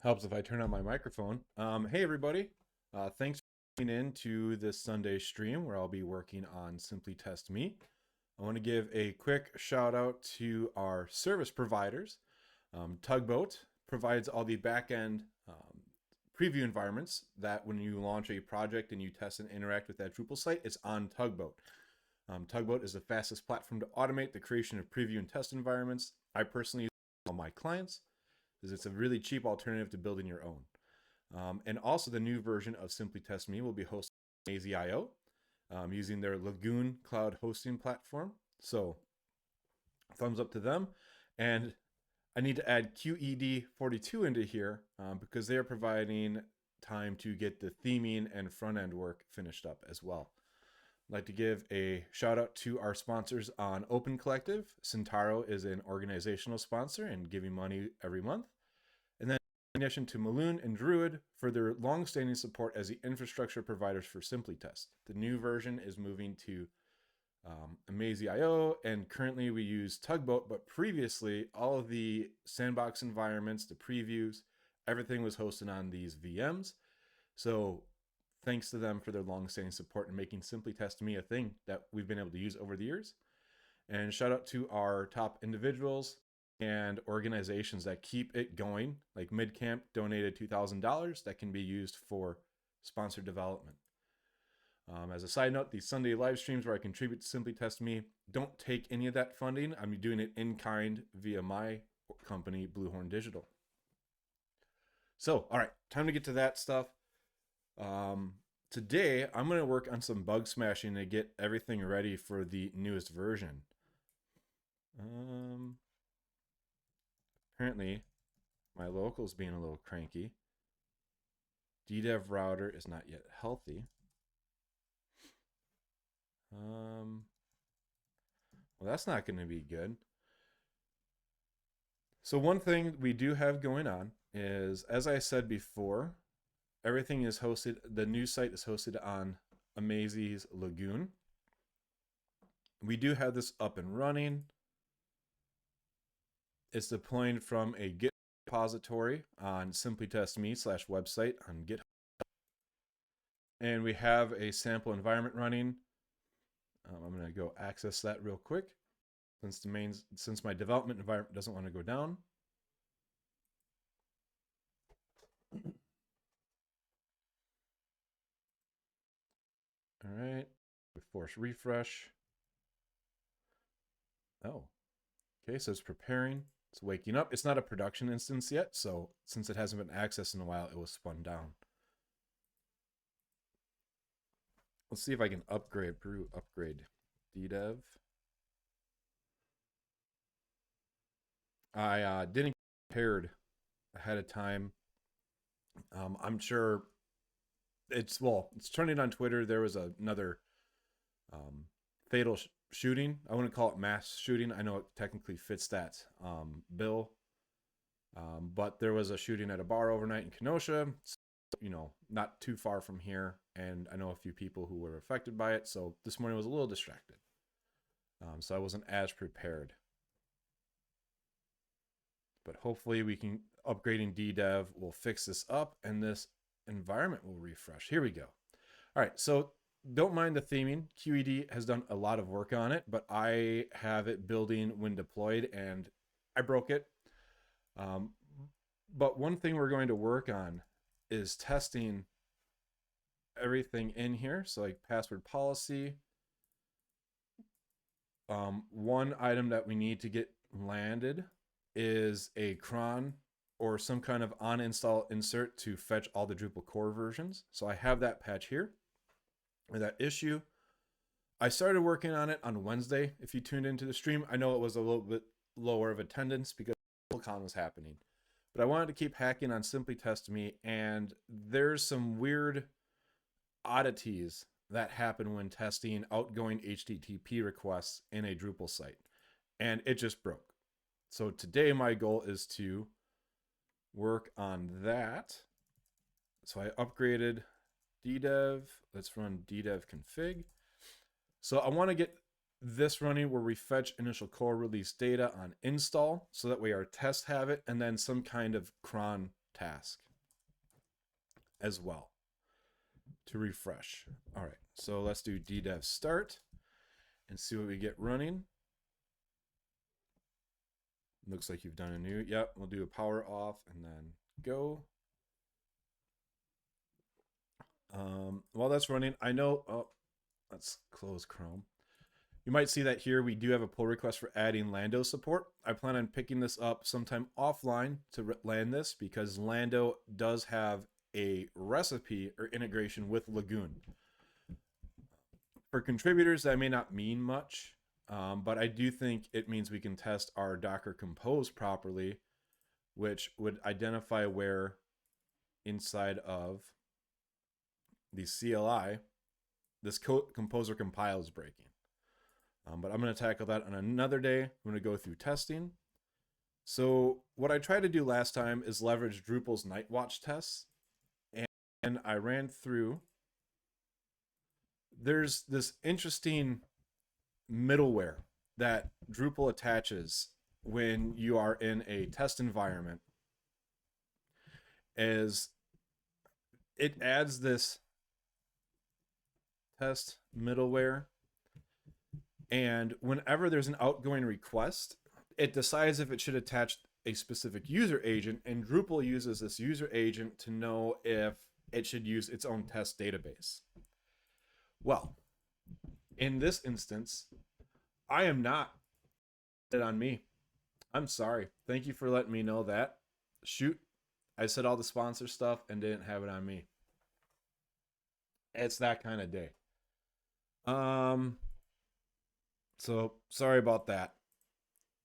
Helps if I turn on my microphone. Hey, everybody. Thanks for tuning in to this Sunday stream where I'll be working on Simply Test Me. I want to give a quick shout out to our service providers. Tugboat provides all the back end preview environments that when you launch a project and you test and interact with that Drupal site, it's on Tugboat. Tugboat is the fastest platform to automate the creation of preview and test environments. I personally use all my clients because it's a really cheap alternative to building your own. And also the new version of Simply Test Me will be hosted on Mazy.io using their Lagoon cloud hosting platform. So thumbs up to them. And I need to add QED42 into here because they're providing time to get the theming and front end work finished up as well. I'd like to give a shout out to our sponsors on Open Collective. Centauro is an organizational sponsor and giving money every month. And then in addition to Maloon and Druid for their long-standing support as the infrastructure providers for SimplyTest. The new version is moving to Mazy.io, and currently we use Tugboat, but previously all of the sandbox environments, the previews, everything was hosted on these VMs. So thanks to them for their long-standing support and making Simply Test Me a thing that we've been able to use over the years. And shout out to our top individuals and organizations that keep it going. Like MidCamp donated $2,000 that can be used for sponsored development. As a side note, these Sunday live streams where I contribute to Simply Test Me don't take any of that funding. I'm doing it in kind via my company, Bluehorn Digital. So, all right, time to get to that stuff. Today, I'm going to work on some bug smashing to get everything ready for the newest version. Apparently, my local's being a little cranky. DDEV router is not yet healthy. Well, that's not going to be good. So one thing we do have going on is, as I said before, everything is hosted, the new site is hosted on Amazy's Lagoon. We do have this up and running. It's deployed from a Git repository on simplytestme/website on GitHub. And we have a sample environment running. I'm going to go access that real quick since my development environment doesn't want to go down. All right, we force refresh. Oh, okay, so it's preparing. It's waking up. It's not a production instance yet, so since it hasn't been accessed in a while, it was spun down. Let's see if I can upgrade DDEV. I didn't get prepared ahead of time. I'm sure it's turning on Twitter. There was another fatal shooting. I wouldn't call it mass shooting. I know it technically fits that bill. But there was a shooting at a bar overnight in Kenosha, not too far from here. And I know a few people who were affected by it. So this morning was a little distracted. So I wasn't as prepared. But hopefully upgrading DDEV will fix this up and this environment will refresh. Here we go. All right, so don't mind the theming. QED has done a lot of work on it, but I have it building when deployed and I broke it. But one thing we're going to work on is testing everything in here. So like password policy. One item that we need to get landed is a cron or some kind of on install insert to fetch all the Drupal core versions. So I have that patch here or that issue. I started working on it on Wednesday. If you tuned into the stream, I know it was a little bit lower of attendance because DrupalCon was happening. But I wanted to keep hacking on Simply Test Me, and there's some weird oddities that happen when testing outgoing HTTP requests in a Drupal site. And it just broke. So today my goal is to work on that. So I upgraded DDEV. Let's run DDEV config. So I want to get this running where we fetch initial core release data on install. So that way our tests have it, and then some kind of cron task as well to refresh. All right, so let's do ddev start and see what we get running. Looks like you've done a new, yep, we'll do a power off and then go. While that's running, I know, oh, let's close Chrome. You might see that here we do have a pull request for adding Lando support. I plan on picking this up sometime offline to land this because Lando does have a recipe or integration with Lagoon. For contributors, that may not mean much, but I do think it means we can test our Docker Compose properly, which would identify where inside of the CLI this composer compile is breaking. But I'm going to tackle that on another day. I'm going to go through testing. So what I tried to do last time is leverage Drupal's Nightwatch tests. And I ran through. There's this interesting middleware that Drupal attaches when you are in a test environment. As it adds this test middleware. And whenever there's an outgoing request, it decides if it should attach a specific user agent, and Drupal uses this user agent to know if it should use its own test database. Well, in this instance, I am not it on me. I'm sorry. Thank you for letting me know that. Shoot, I said all the sponsor stuff and didn't have it on me. It's that kind of day. So sorry about that.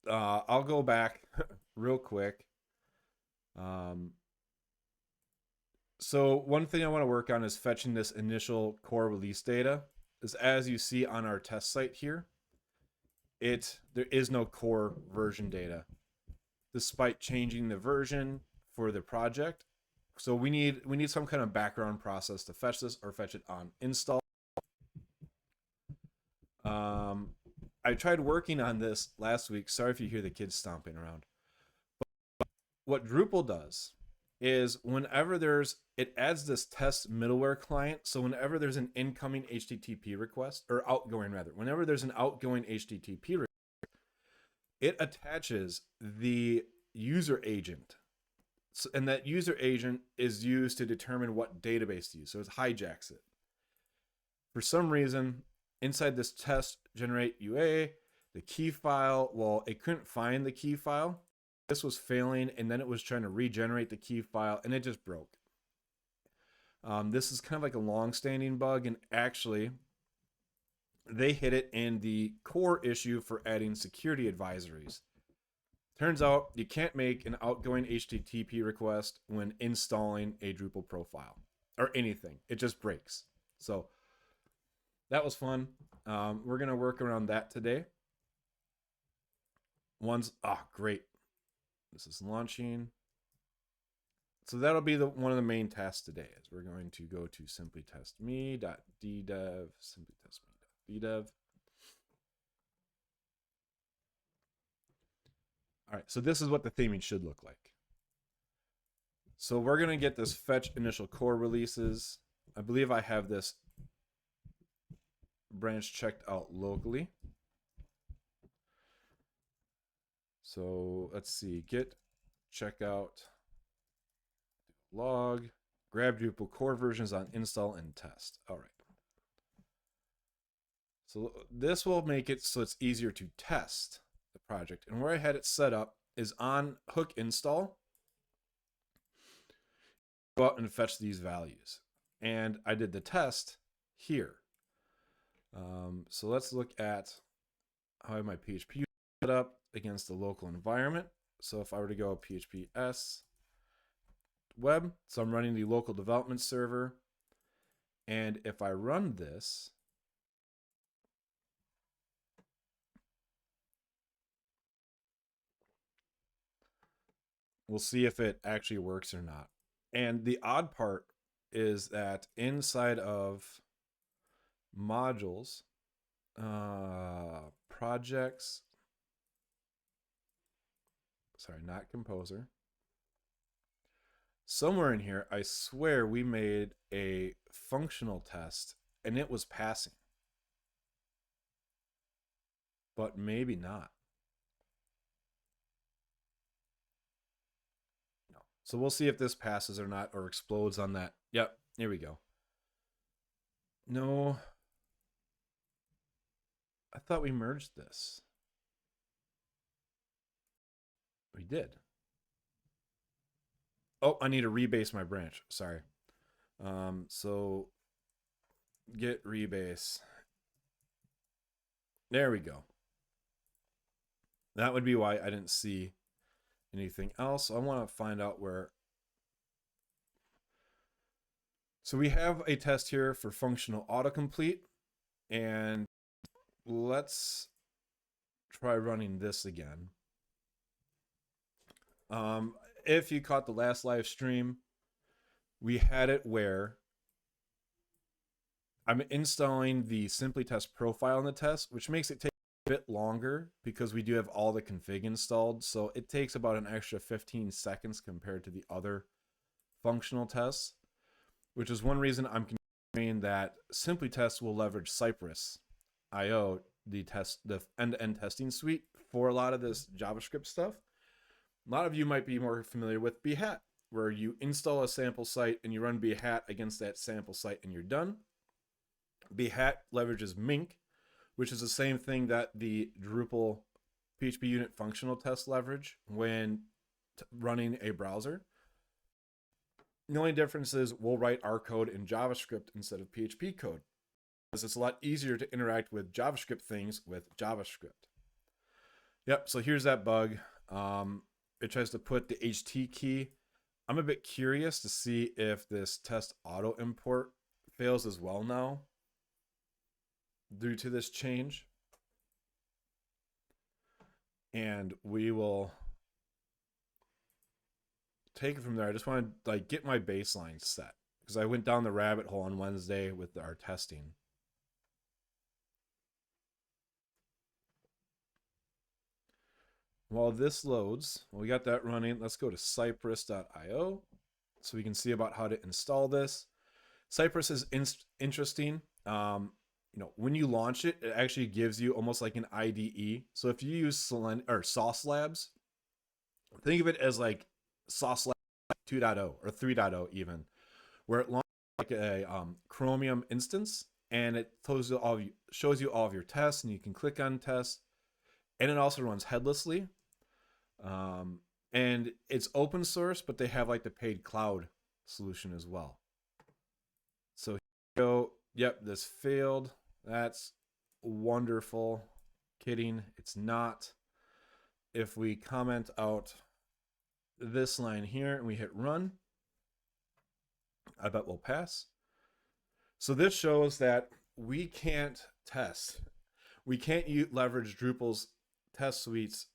I'll go back real quick. So one thing I want to work on is fetching this initial core release data. As you see on our test site here, there is no core version data, despite changing the version for the project. So we need some kind of background process to fetch this, or fetch it on install. I tried working on this last week. Sorry if you hear the kids stomping around. But what Drupal does is whenever it adds this test middleware client. So whenever there's an incoming HTTP request, or outgoing rather, whenever there's an outgoing HTTP request, it attaches the user agent. And that user agent is used to determine what database to use. So it hijacks it. For some reason, inside this test generate UA, the key file, well, it couldn't find the key file. This was failing, and then it was trying to regenerate the key file, and it just broke. This is kind of like a long-standing bug, and actually, they hit it in the core issue for adding security advisories. Turns out you can't make an outgoing HTTP request when installing a Drupal profile or anything. It just breaks. So that was fun. We're going to work around that today. Great. This is launching. So that'll be one of the main tasks today. Is we're going to go to simplytestme.ddev, simplytestme.ddev. All right, so this is what the theming should look like. So we're going to get this fetch initial core releases. I believe I have this branch checked out locally. So let's see, git checkout log, grab Drupal core versions on install and test. All right. So this will make it so it's easier to test the project. And where I had it set up is on hook install. Go out and fetch these values. And I did the test here. So let's look at how my PHP is set up against the local environment. So if I were to go PHP S web, so I'm running the local development server. And if I run this, we'll see if it actually works or not. And the odd part is that inside of modules, projects, sorry, not composer, Somewhere in here, I swear we made a functional test and it was passing. But maybe not. No. So we'll see if this passes or not, or explodes on that. Yep, here we go. No. I thought we merged this. We did. Oh, I need to rebase my branch. Sorry. So get rebase. There we go. That would be why I didn't see anything else. I want to find out where. So we have a test here for functional autocomplete, and let's try running this again. If you caught the last live stream, we had it where I'm installing the SimpliTest profile in the test, which makes it take a bit longer because we do have all the config installed. So it takes about an extra 15 seconds compared to the other functional tests, which is one reason I'm considering that SimpliTest will leverage Cypress IO, the end-to-end testing suite for a lot of this JavaScript stuff. A lot of you might be more familiar with Behat, where you install a sample site and you run Behat against that sample site and you're done. Behat leverages Mink, which is the same thing that the Drupal PHP unit functional tests leverage when running a browser. The only difference is we'll write our code in JavaScript instead of PHP code, because it's a lot easier to interact with JavaScript things with JavaScript. Yep, so here's that bug. It tries to put the HT key. I'm a bit curious to see if this test auto import fails as well now due to this change. And we will take it from there. I just want to get my baseline set because I went down the rabbit hole on Wednesday with our testing. While this loads, we got that running. Let's go to cypress.io so we can see about how to install this. Cypress is interesting. When you launch it, it actually gives you almost like an IDE. So if you use Sauce Labs, think of it as like Sauce Labs 2.0 or 3.0 even, where it launches like a Chromium instance and it shows you all of your tests, and you can click on tests, and it also runs headlessly. And it's open source, but they have like the paid cloud solution as well. So here we go. Yep, this failed. That's wonderful. Kidding, it's not. If we comment out this line here and we hit run, I bet we'll pass. So this shows that we can't test. We can't leverage Drupal's test suites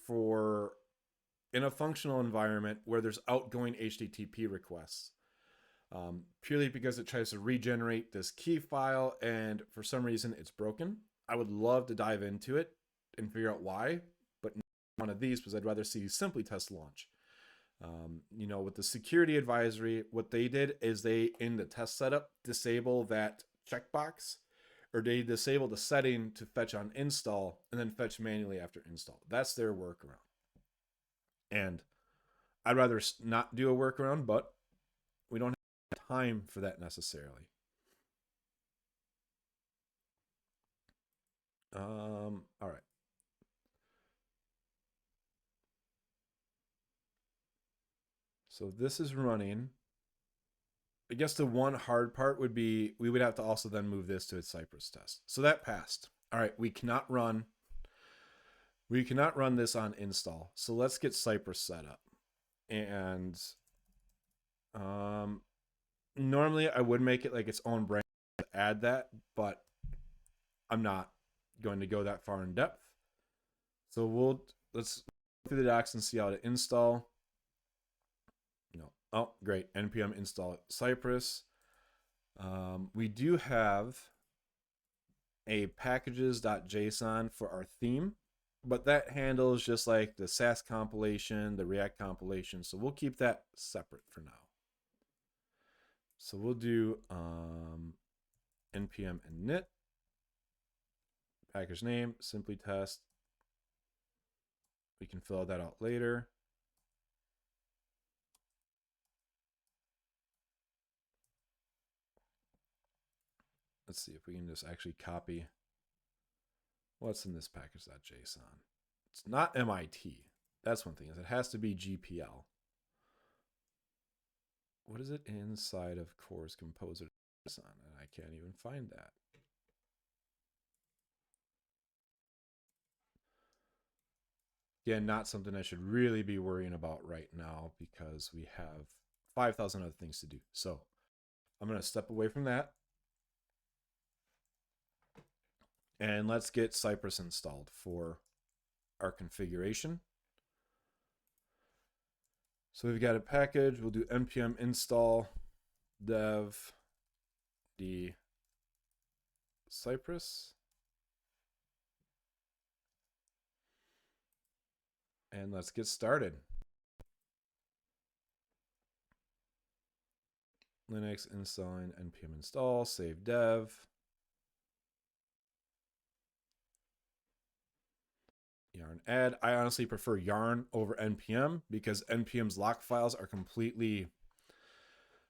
in a functional environment where there's outgoing HTTP requests. Purely because it tries to regenerate this key file, and for some reason it's broken. I would love to dive into it and figure out why, but not one of these, because I'd rather see SimpliTest launch. With the security advisory, what they did is they, in the test setup, disable that checkbox, or they disable the setting to fetch on install and then fetch manually after install. That's their workaround. And I'd rather not do a workaround, but we don't have time for that necessarily. All right. So this is running. I guess the one hard part would be we would have to also then move this to a Cypress test. So that passed. All right, we cannot run this on install. So let's get Cypress set up. And normally I would make it like its own branch to add that, but I'm not going to go that far in depth. So let's go through the docs and see how to install. Oh, great. npm install Cypress. We do have a packages.json for our theme, but that handles just like the Sass compilation, the React compilation. So we'll keep that separate for now. So we'll do npm init, package name, simply test. We can fill that out later. Let's see if we can just actually copy what's in this package.json. It's not MIT. That's one thing, is it has to be GPL. What is it inside of Core's Composer.json? And I can't even find that. Again, not something I should really be worrying about right now because we have 5,000 other things to do. So I'm going to step away from that. And let's get Cypress installed for our configuration. So we've got a package. We'll do npm install dev d Cypress. And let's get started. Linux installing npm install, save dev. Yarn add. I honestly prefer yarn over npm because npm's lock files are completely,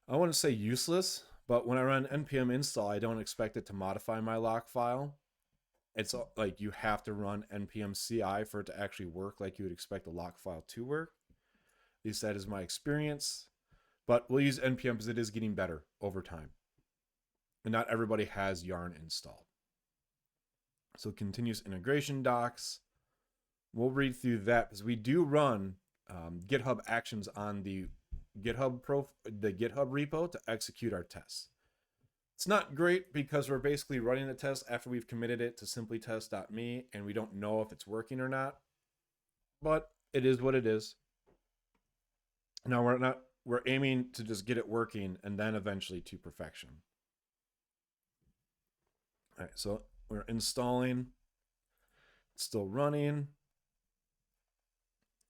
I wouldn't say useless, but when I run npm install, I don't expect it to modify my lock file. It's like you have to run npm CI for it to actually work like you would expect a lock file to work. At least that is my experience. But we'll use npm because it is getting better over time. And not everybody has yarn installed. So continuous integration docs. We'll read through that because we do run GitHub actions on the GitHub repo to execute our tests. It's not great because we're basically running the test after we've committed it to simplytest.me and we don't know if it's working or not. But it is what it is. Now we're aiming to just get it working and then eventually to perfection. All right, so we're installing. It's still running.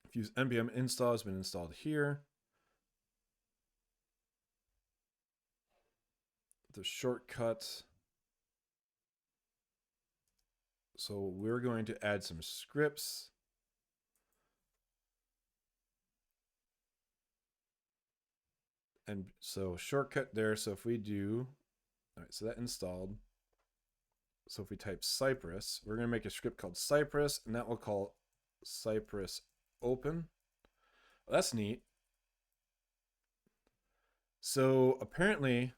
Fuse npm install has been installed here. The shortcut. So we're going to add some scripts. And so shortcut there. So if we do, all right, so that installed. So if we type Cypress, we're going to make a script called Cypress, and that will call Cypress open. Well, that's neat. So apparently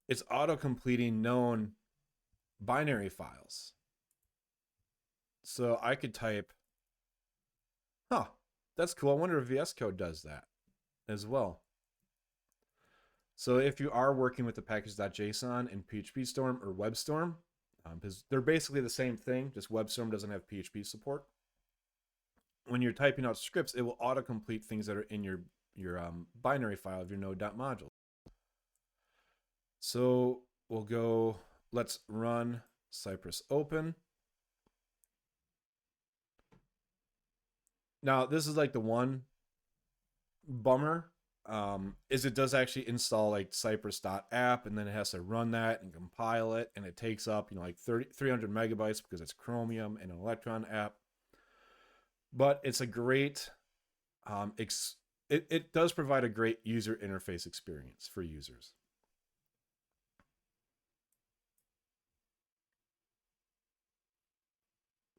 it's auto-completing known binary files. So I could type, that's cool. I wonder if VS Code does that as well. So if you are working with the package.json in PhpStorm or WebStorm, because they're basically the same thing, just WebStorm doesn't have PHP support. When you're typing out scripts, it will autocomplete things that are in your binary file of your node.module. So we'll go, let's run Cypress open. Now this is like the one bummer, is it does actually install like cypress.app and then it has to run that and compile it, and it takes up, like 300 megabytes because it's Chromium and an Electron app. But it's a great, it does provide a great user interface experience for users.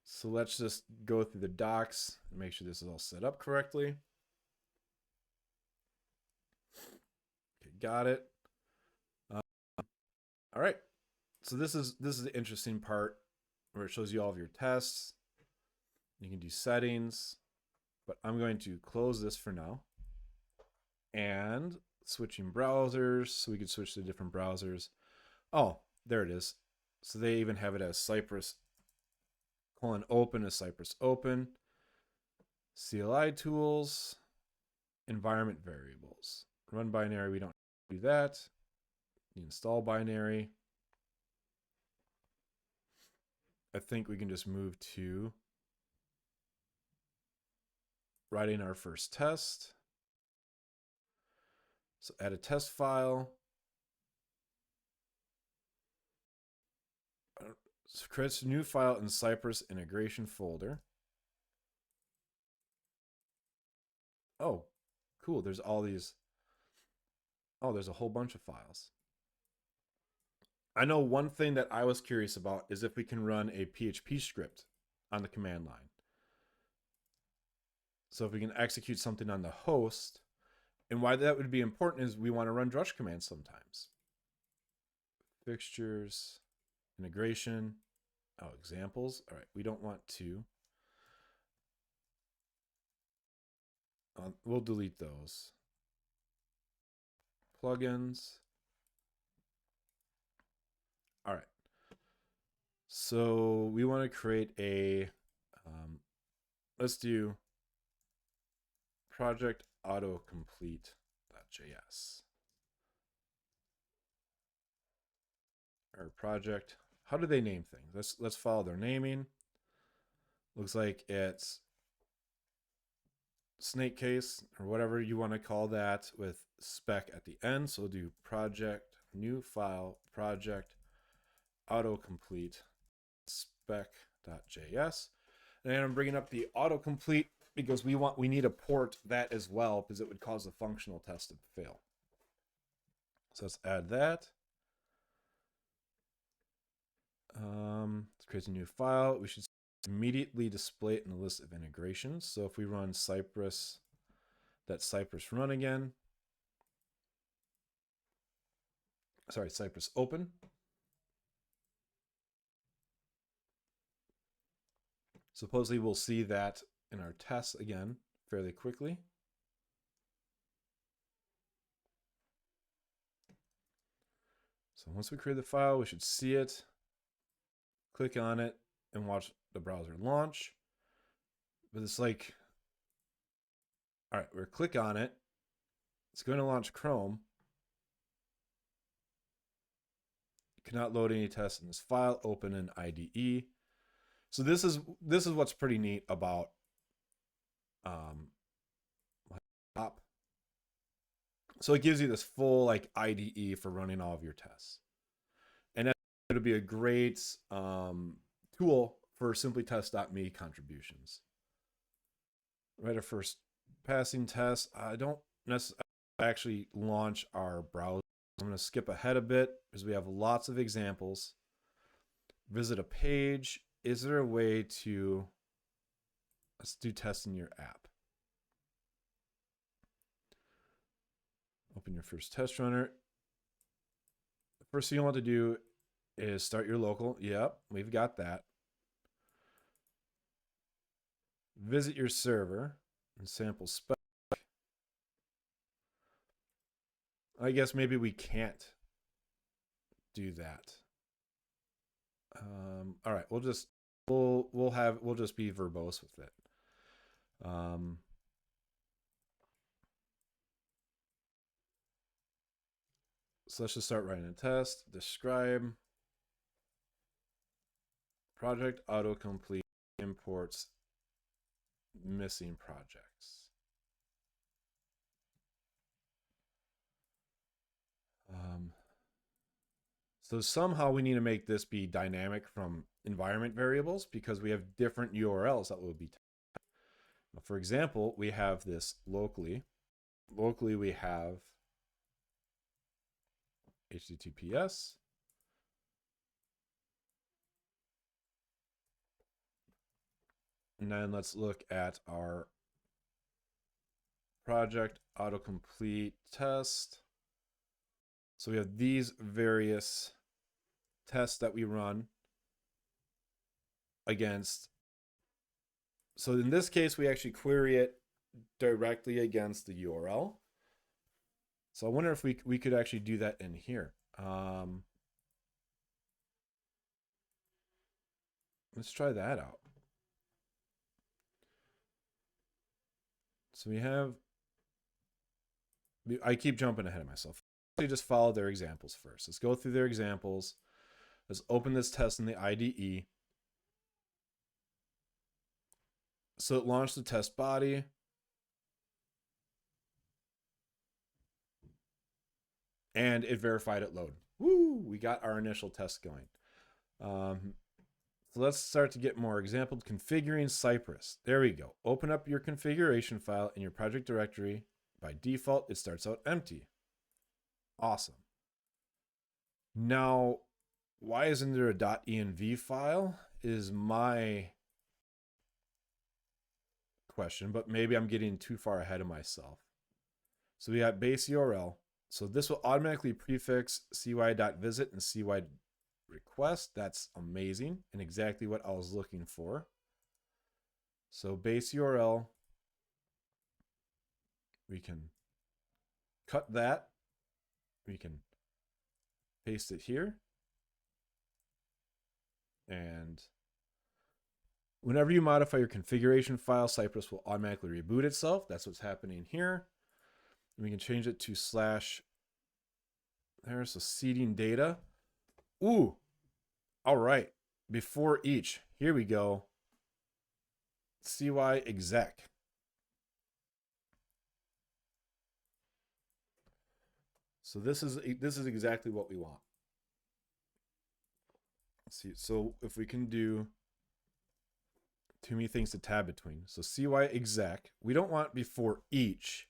So let's just go through the docs and make sure this is all set up correctly. Okay, got it. All right. So this is the interesting part where it shows you all of your tests. You can do settings, but I'm going to close this for now. And switching browsers, so we could switch to different browsers. Oh, there it is. So they even have it as Cypress :open as Cypress open. CLI tools, environment variables. Run binary, we don't do that. The install binary. I think we can just move to writing our first test. So add a test file. So creates a new file in Cypress integration folder. Oh, cool. There's all these. Oh, there's a whole bunch of files. I know one thing that I was curious about is if we can run a PHP script on the command line. So if we can execute something on the host, and why that would be important is we want to run drush commands sometimes. Fixtures, integration, oh, examples. All right, we don't want to. We'll delete those. Plugins. All right. So we want to create a, let's do project autocomplete.js. Our project. How do they name things? Let's follow their naming. Looks like it's snake case or whatever you want to call that with spec at the end. So we'll do project new file project autocomplete spec.js. And I'm bringing up the autocomplete because we need to port that as well because it would cause the functional test to fail. So let's add that. Let's create a new file. We should immediately display it in the list of integrations. So if we run Cypress, that Cypress run again. Sorry, Cypress open. Supposedly we'll see that in our tests again fairly quickly. So once we create the file, we should see it. Click on it and watch the browser launch. But it's like, all right, we're click on it. It's going to launch Chrome. You cannot load any tests in this file. Open an IDE. So this is what's pretty neat about laptop. So it gives you this full like IDE for running all of your tests, and that's going to be a great tool for SimplyTest.me contributions. Write our first passing test. I don't necessarily actually launch our browser. I'm going to skip ahead a bit because we have lots of examples. Visit a page. Is there a way to, let's do tests in your app. Open your first test runner. The first thing you want to do is start your local. Yep, we've got that. Visit your server and sample spec. I guess maybe we can't do that. All right, we'll just be verbose with it. So let's just start writing a test. Describe project autocomplete imports missing projects. So somehow we need to make this be dynamic from environment variables because we have different URLs that will be. For example, we have this locally. Locally, we have HTTPS. And then let's look at our project autocomplete test. So we have these various tests that we run against. So in this case, we actually query it directly against the URL. So I wonder if we could actually do that in here. Let's try that out. So I keep jumping ahead of myself. Just follow their examples first. Let's go through their examples. Let's open this test in the IDE. So it launched the test body. and it verified it load. Woo! We got our initial test going. So let's start to get more examples. Configuring Cypress. There we go. Open up your configuration file in your project directory. By default, it starts out empty. Awesome. Now, why isn't there a .env file is my question, but maybe I'm getting too far ahead of myself. So we got base URL. So this will automatically prefix cy.visit and cy.request. That's amazing and exactly what I was looking for. So base URL, we can cut that. We can paste it here. And whenever you modify your configuration file, Cypress will automatically reboot itself. That's what's happening here. And we can change it to / there's a seeding data. Ooh, all right. Before each, here we go. CY exec. So this is exactly what we want. Let's see. So if we can do too many things to tab between. So CY exec, we don't want before each.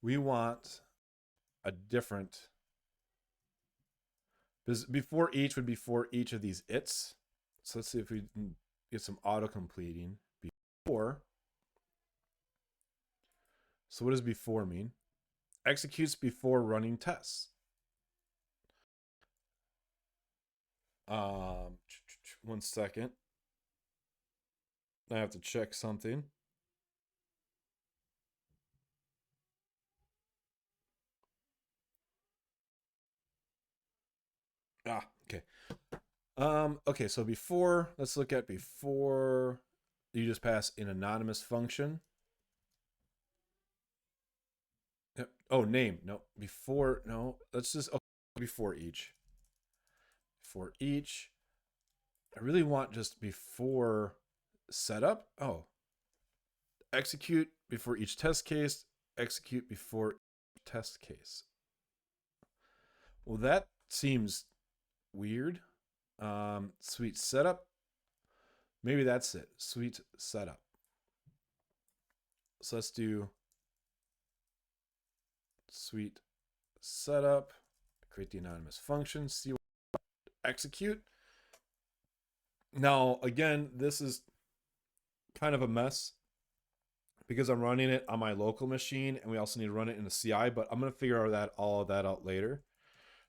We want a different, because before each would be for each of these its. So let's see if we can get some auto completing before. So what does before mean? Executes before running tests. One second. I have to check something. Okay. Okay, so before, let's look at before you just pass an anonymous function. Oh, name. No, before, no. Let's just, okay, before each. For each. I really want just before setup. Oh. Execute before each test case. Execute before test case. Well, that seems weird. Sweet setup. Maybe that's it. Sweet setup. So let's do sweet setup. Create the anonymous function. See what execute. Now, again, this is kind of a mess because I'm running it on my local machine and we also need to run it in the CI, but I'm going to figure all of that out later.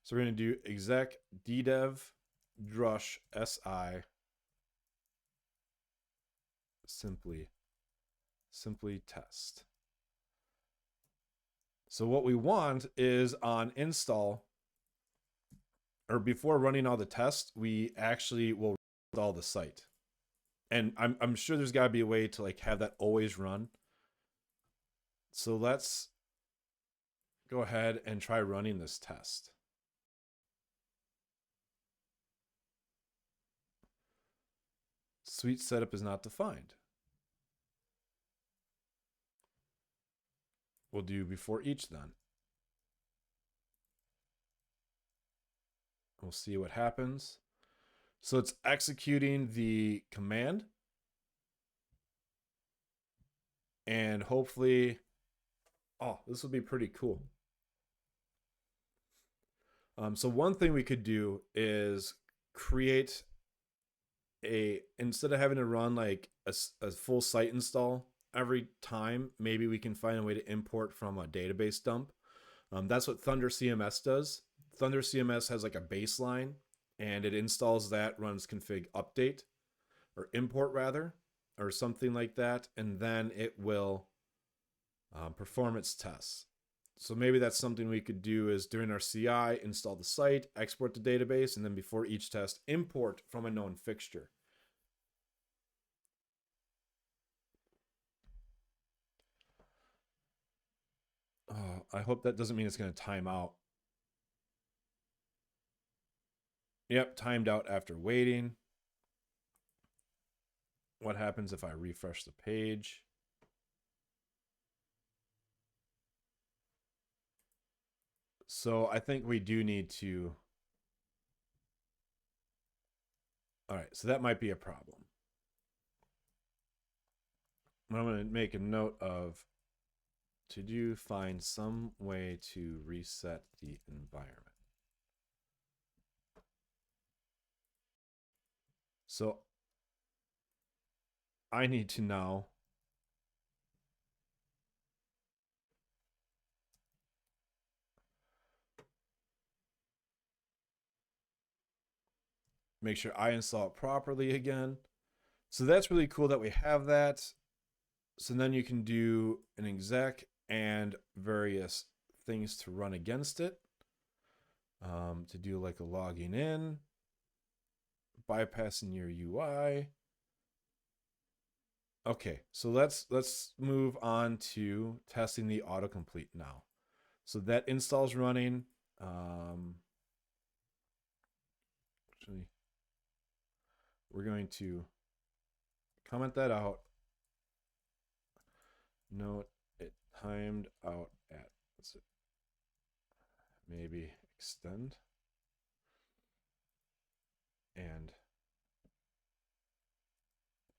So we're going to do exec ddev drush si simply test. So what we want is on install, or before running all the tests, we actually will install the site. And I'm sure there's got to be a way to like have that always run. So let's go ahead and try running this test. Sweet setup is not defined. We'll do before each then. We'll see what happens. So it's executing the command. And hopefully, oh, this will be pretty cool. So one thing we could do is create instead of having to run like a full site install every time, maybe we can find a way to import from a database dump. That's what Thunder CMS does. Thunder CMS has like a baseline and it installs that, runs config update or import rather, or something like that. And then it will perform its tests. So maybe that's something we could do is during our CI, install the site, export the database, and then before each test, import from a known fixture. Oh, I hope that doesn't mean it's going to time out. Yep, timed out after waiting. What happens if I refresh the page? So I think we do need to. All right, so that might be a problem. I'm going to make a note of to do find some way to reset the environment. So I need to now make sure I install it properly again. So that's really cool that we have that. So then you can do an exec and various things to run against it. To do like a logging in, bypassing your UI. Okay, so let's move on to testing the autocomplete now. So that install's running. Actually, we're going to comment that out. Note it timed out at, what's it? Maybe extend. And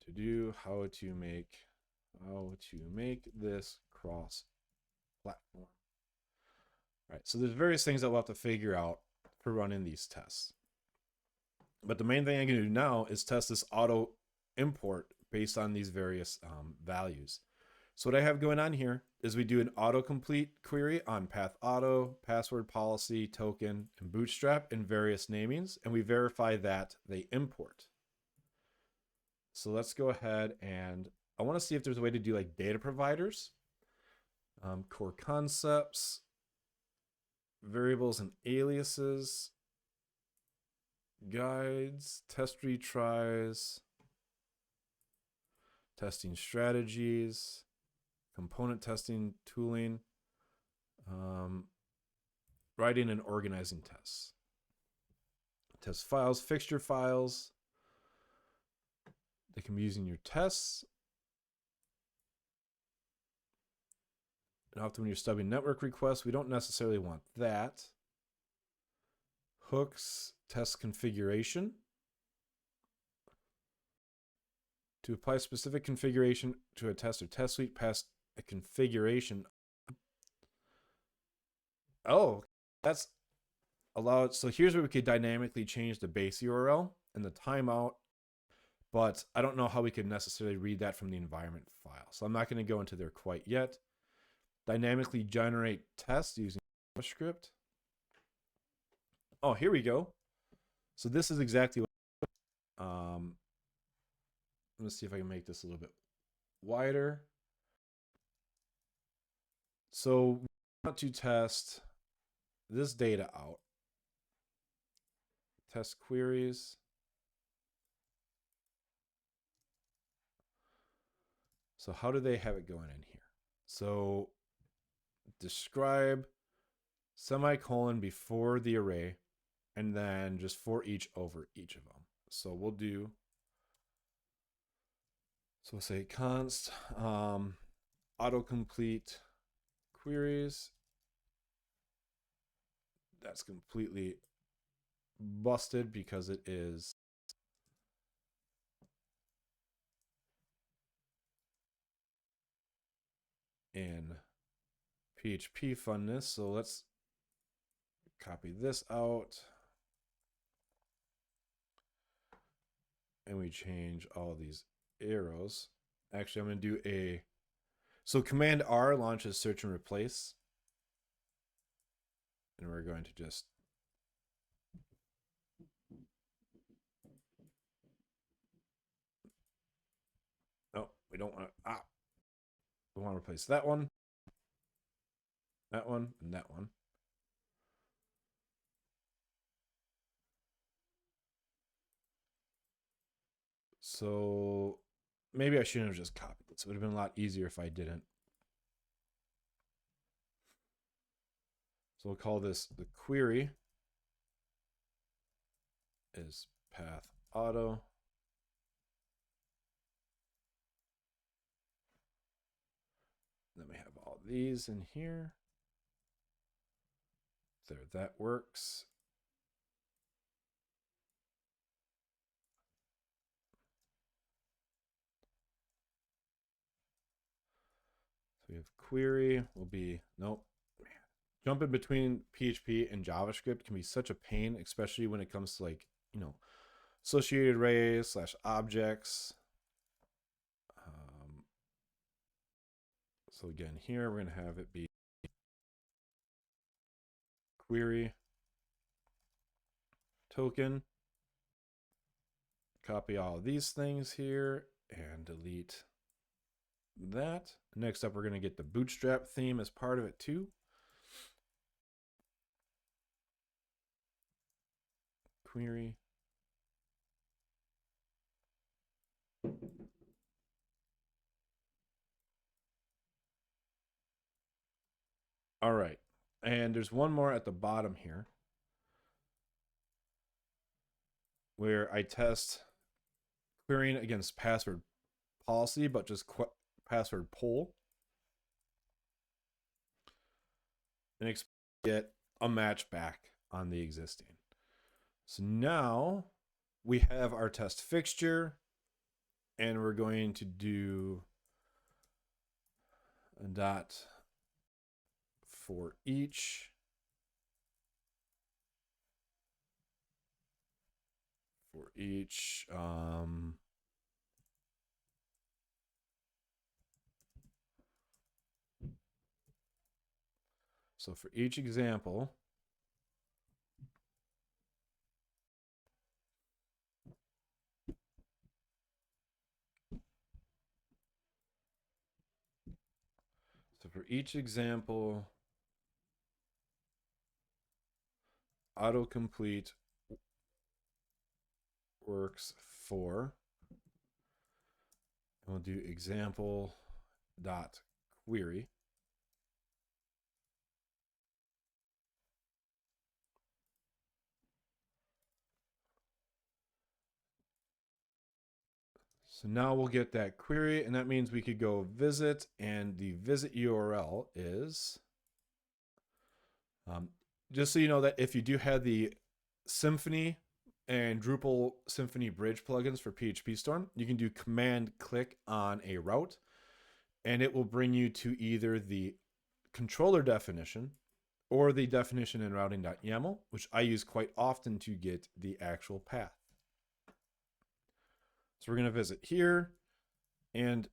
to do how to make this cross platform. All right, so there's various things that we'll have to figure out for running these tests. But the main thing I'm going to do now is test this auto import based on these various values. So what I have going on here is we do an autocomplete query on path auto, password policy, token, and bootstrap in various namings, and we verify that they import. So let's go ahead and I want to see if there's a way to do like data providers, core concepts, variables and aliases, guides, test retries, testing strategies, component testing tooling, writing and organizing tests, test files, fixture files. They can be using your tests. And often when you're stubbing network requests, we don't necessarily want that. Hooks, test configuration. To apply specific configuration to a test or test suite, pass a configuration. Oh, that's allowed. So here's where we could dynamically change the base URL and the timeout, but I don't know how we could necessarily read that from the environment file. So I'm not going to go into there quite yet. Dynamically generate tests using JavaScript. Oh, here we go. So this is exactly what let's see if I can make this a little bit wider. So we want to test this data out. Test queries. So how do they have it going in here? So describe semicolon before the array and then just for each over each of them. So we'll do, so we'll say const autocomplete queries. That's completely busted because it is in PHP funness. So let's copy this out. And we change all these arrows. Actually, I'm going to do a, so Command R launches search and replace. And we're going to just we don't want to, we want to replace that one, and that one. So maybe I shouldn't have just copied it. So it would have been a lot easier if I didn't. So we'll call this the query is path auto. Then we have all these in here. There, that works. So we have query will be, nope. Jumping between PHP and JavaScript can be such a pain, especially when it comes to like, you know, associated arrays / objects. So again, here we're going to have it be query token. Copy all of these things here and delete that. Next up, we're going to get the Bootstrap theme as part of it too. Query. All right. And there's one more at the bottom here where I test querying against password policy, but just password poll. And get a match back on the existing. So now we have our test fixture, and we're going to do a dot for each. So for each example, autocomplete works for, and we'll do example dot query. So now we'll get that query, and that means we could go visit, and the visit URL is, just so you know that if you do have the Symfony and Drupal Symfony Bridge plugins for PHP Storm, you can do command click on a route, and it will bring you to either the controller definition or the definition in routing.yaml, which I use quite often to get the actual path. So we're going to visit here, and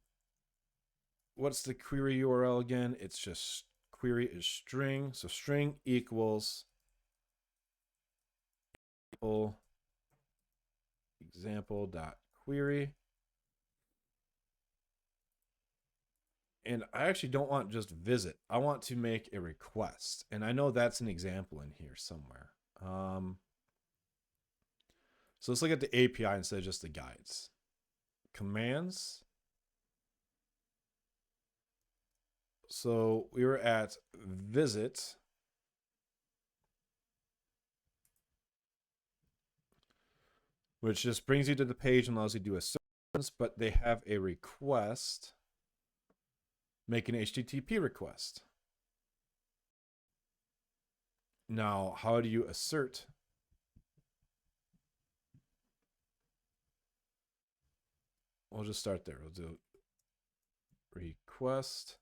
what's the query URL again? It's just query is string. So string equals example.query. And I actually don't want just visit. I want to make a request. And I know that's an example in here somewhere. So let's look at the API instead of just the guides. Commands. So we were at visit. Which just brings you to the page and allows you to do a search, but they have a request. Make an HTTP request. Now, how do you assert? We'll just start there. We'll do request.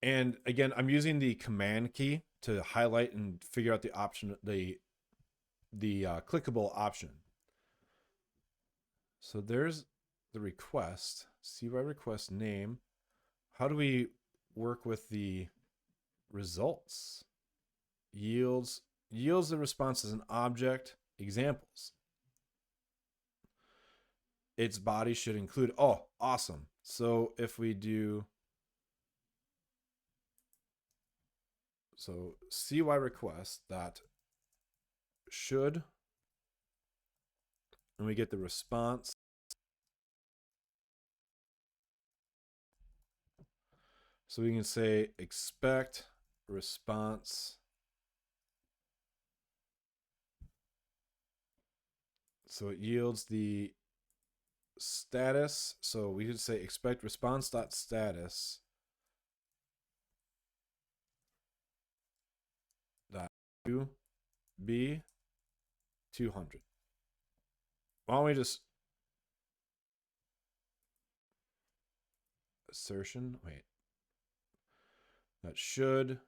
And again, I'm using the command key to highlight and figure out the option, the clickable option. So there's the request. CY request name. How do we work with the results? Yields the response as an object. Examples. Its body should include, oh, awesome. So if we do, so CY request that should, and we get the response. So we can say expect response. So it yields the status. So we could say expect response.status to be 200. Why don't we just assertion, wait, that should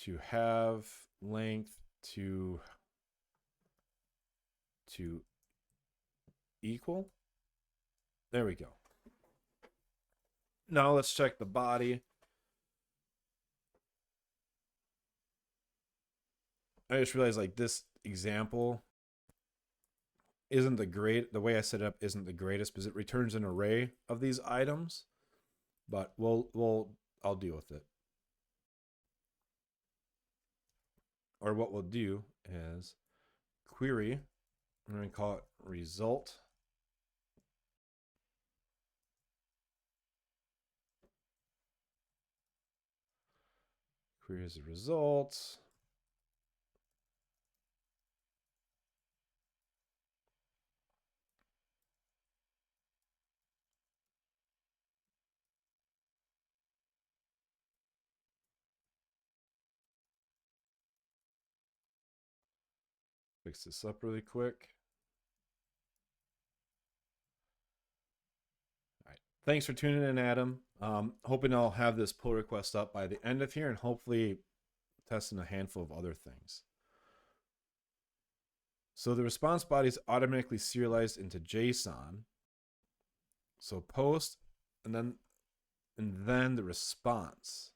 to have length to equal. There we go. Now let's check the body. I just realized like this example isn't the way I set it up isn't the greatest because it returns an array of these items, but I'll deal with it. Or what we'll do is query, I'm going to call it result. Query as a result. Fix this up really quick. All right. Thanks for tuning in, Adam. Hoping I'll have this pull request up by the end of here and hopefully testing a handful of other things. So the response body is automatically serialized into JSON. So post and then the response.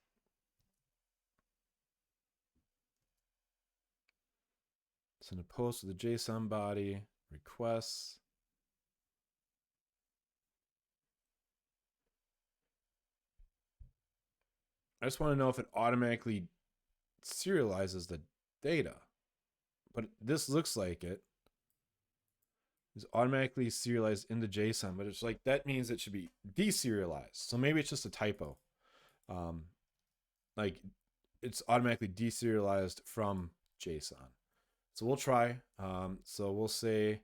Send a post with the JSON body, requests. I just want to know if it automatically serializes the data. But this looks like it is automatically serialized into JSON, but it's like that means it should be deserialized. So maybe it's just a typo. Like it's automatically deserialized from JSON. So we'll try. So we'll say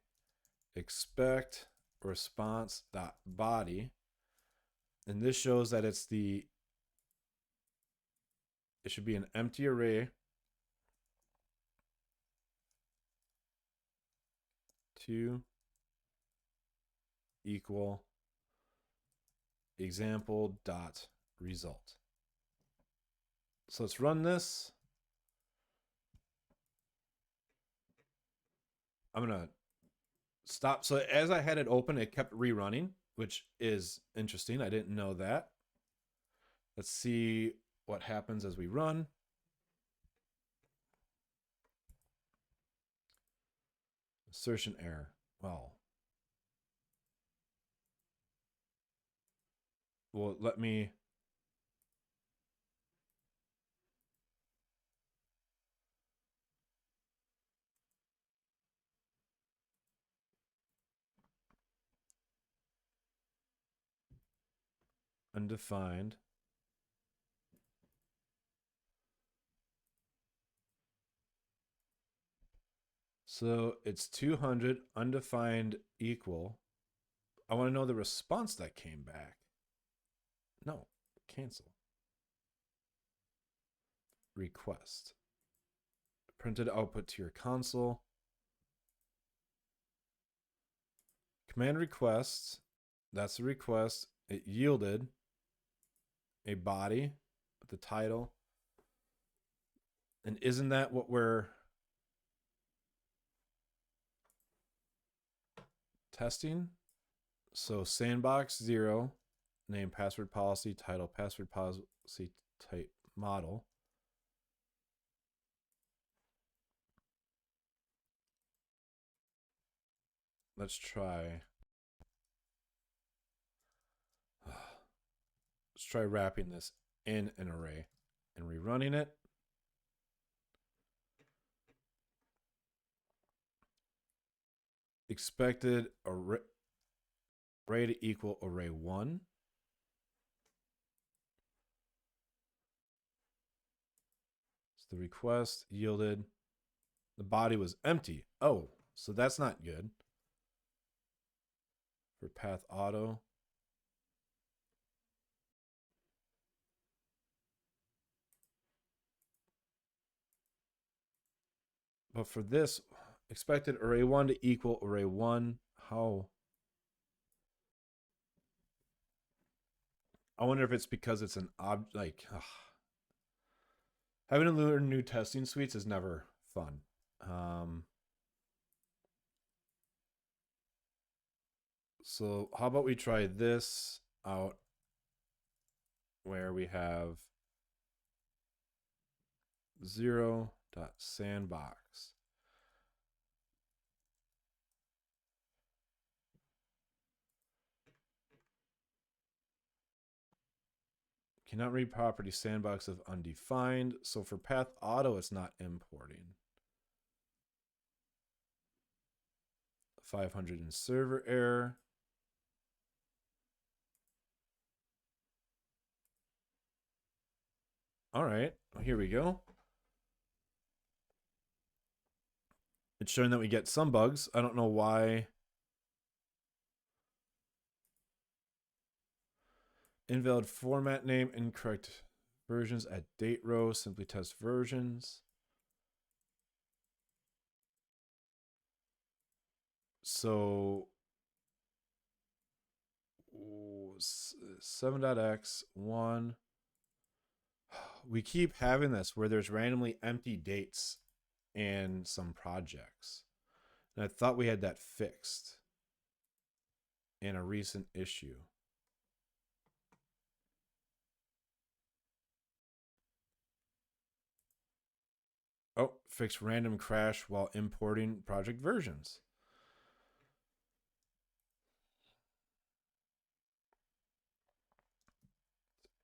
expect response.body. And this shows that it should be an empty array to equal example.result. So let's run this. I'm going to stop. So as I had it open, it kept rerunning, which is interesting. I didn't know that. Let's see what happens as we run. Assertion error. Well, let me undefined. So it's 200 undefined equal. I want to know the response that came back. No, cancel. Request. Printed output to your console. Command request. That's the request. It yielded a body with the title. And isn't that what we're testing? So sandbox 0, name password policy, title password policy type model. Let's try. Let's try wrapping this in an array and rerunning it. Expected array to equal array 1. So the request yielded, the body was empty. Oh, so that's not good. For path auto. But for this, expected array 1 to equal array 1. How? I wonder if it's because it's an having to learn new testing suites is never fun. So how about we try this out where we have 0.sandbox. Cannot read property sandbox of undefined. So for path auto, it's not importing. 500 in server error. All right, here we go. It's showing that we get some bugs. I don't know why. Invalid format name, incorrect versions at date row, simply test versions. So 7.x 1. We keep having this where there's randomly empty dates in some projects. And I thought we had that fixed in a recent issue. Oh, fix random crash while importing project versions.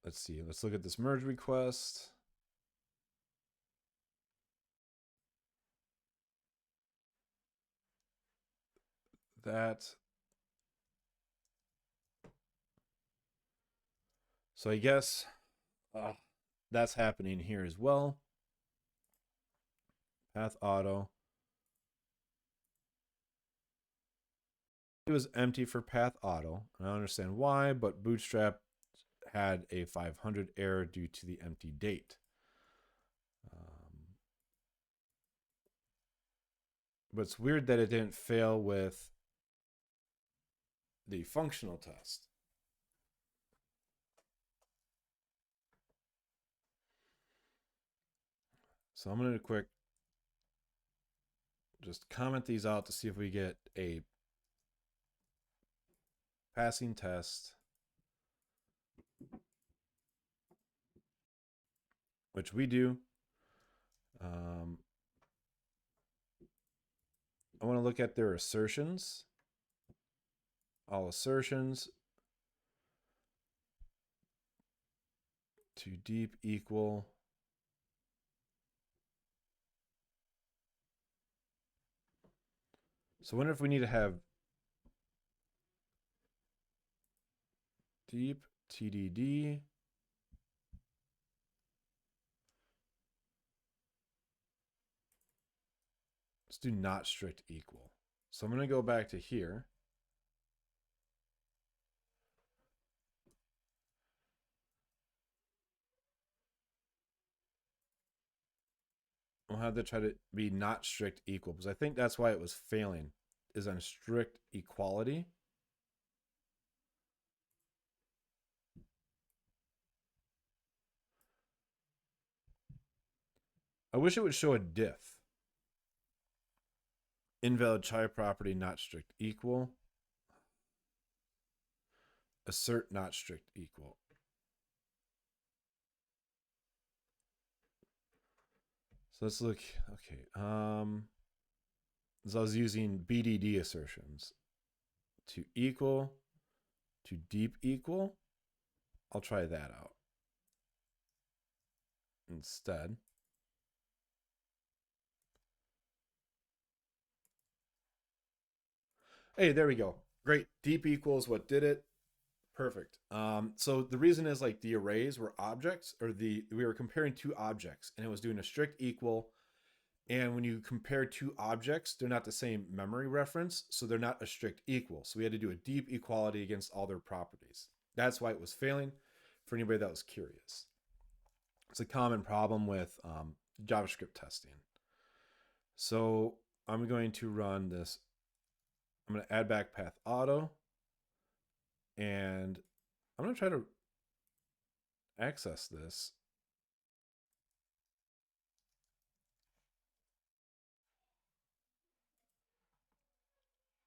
Let's see. Let's look at this merge request. So I guess that's happening here as well. Path auto. It was empty for path auto. And I don't understand why, but Bootstrap had a 500 error due to the empty date. But it's weird that it didn't fail with the functional test. So I'm going to just comment these out to see if we get a passing test, which we do. I want to look at their assertions. All assertions to deep equal. So I wonder if we need to have deep TDD. Let's do not strict equal. So I'm going to go back to here. We'll have to try to be not strict equal because I think that's why it was failing, is on strict equality. I wish it would show a diff. Invalid child property not strict equal. Assert not strict equal. So let's look. Okay. So I was using BDD assertions. To equal, to deep equal. I'll try that out instead. Hey, there we go. Great. Deep equals what did it. Perfect. So the reason is like the arrays were objects, or we were comparing two objects, and it was doing a strict equal. And when you compare two objects, they're not the same memory reference, so they're not a strict equal. So we had to do a deep equality against all their properties. That's why it was failing, for anybody that was curious. It's a common problem with JavaScript testing. So I'm going to run this. I'm going to add back path auto, and I'm going to try to access this.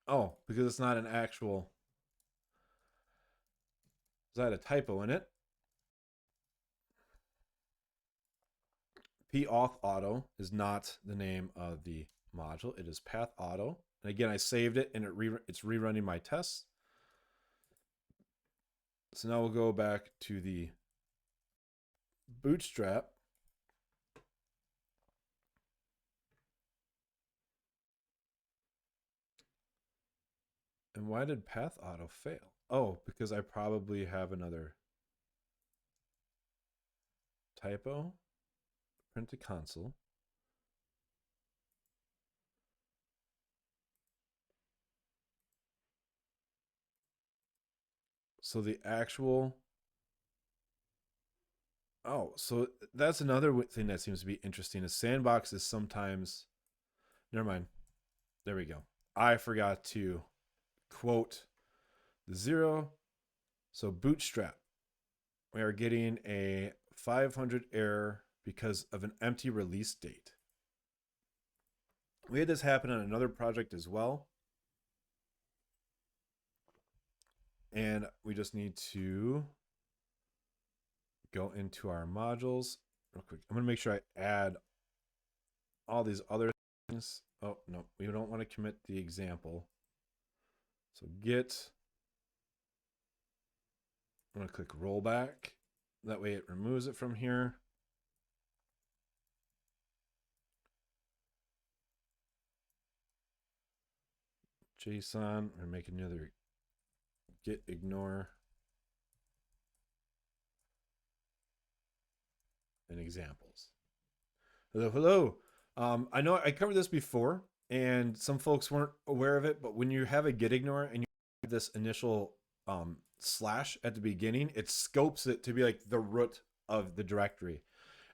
Oh, because it's not an actual. Is that a typo in it? Pauth auto is not the name of the module. It is path auto. And again, I saved it and it's rerunning my tests. So now we'll go back to the Bootstrap. And why did path auto fail? Oh, because I probably have another typo. Print to console. So the actual. Oh, so that's another thing that seems to be interesting. Is Sandbox is sometimes. Never mind. There we go. I forgot to quote the 0. So Bootstrap, we are getting a 500 error because of an empty release date. We had this happen on another project as well. And we just need to go into our modules real quick. I'm going to make sure I add all these other things. Oh, no, we don't want to commit the example. So git, I'm going to click rollback. That way it removes it from here. JSON, we're making another git ignore and examples. Hello. I know I covered this before, and some folks weren't aware of it, but when you have a git ignore and you have this initial slash at the beginning, it scopes it to be like the root of the directory.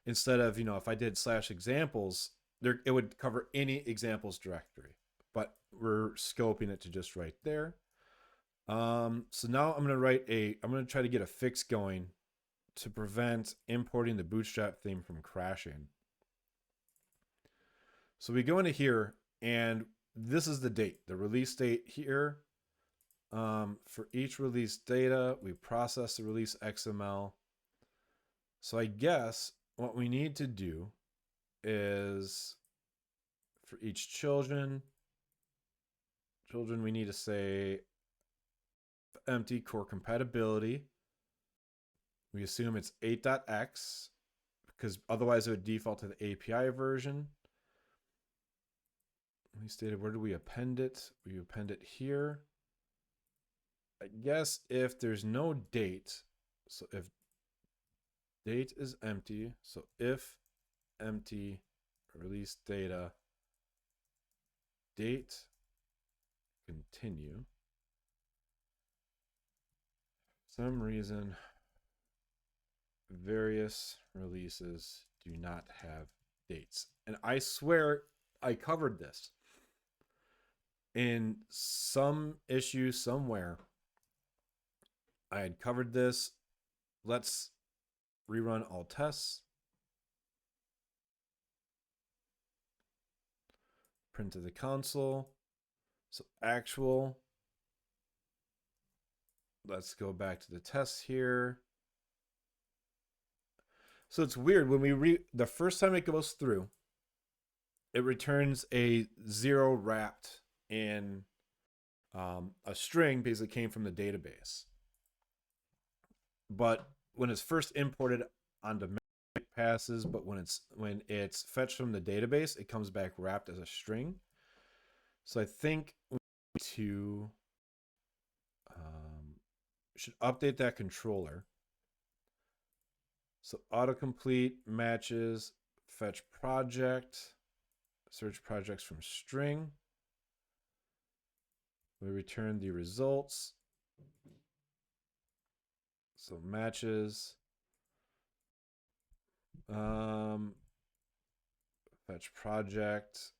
Instead of, if I did slash examples, it would cover any examples directory, but we're scoping it to just right there. So now I'm going to try to get a fix going to prevent importing the Bootstrap theme from crashing. So we go into here, and this is the date, the release date here. For each release data, we process the release XML. So I guess what we need to do is for each children, we need to say empty core compatibility. We assume it's 8.x because otherwise it would default to the API version. We stated, where do we append it? We append it here. I guess if there's no date, so if date is empty, so if empty release data date continue. For some reason, various releases do not have dates. And I swear I covered this in some issue somewhere. I had covered this. Let's rerun all tests. Print to the console. So actual. Let's go back to the tests here. So it's weird when we the first time it goes through, it returns a 0 wrapped in a string because it came from the database. But when it's first imported onto it passes, but when it's fetched from the database, it comes back wrapped as a string. So I think we need to should update that controller. So autocomplete matches fetch project, search projects from string. We return the results. So matches. Fetch project.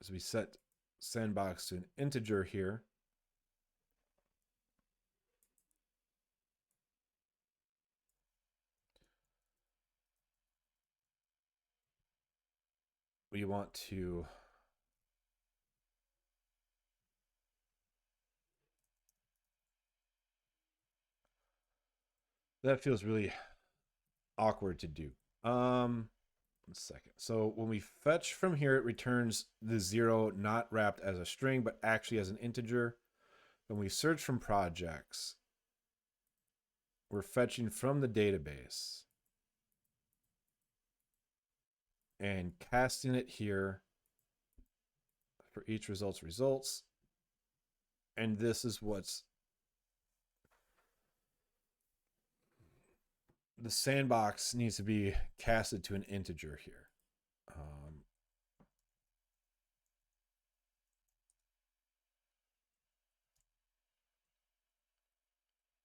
So we set sandbox to an integer here. We want to that feels really awkward to do. One second. So when we fetch from here, it returns the 0 not wrapped as a string, but actually as an integer. When we search from projects, we're fetching from the database and casting it here for each results. And this is what's the sandbox needs to be casted to an integer here.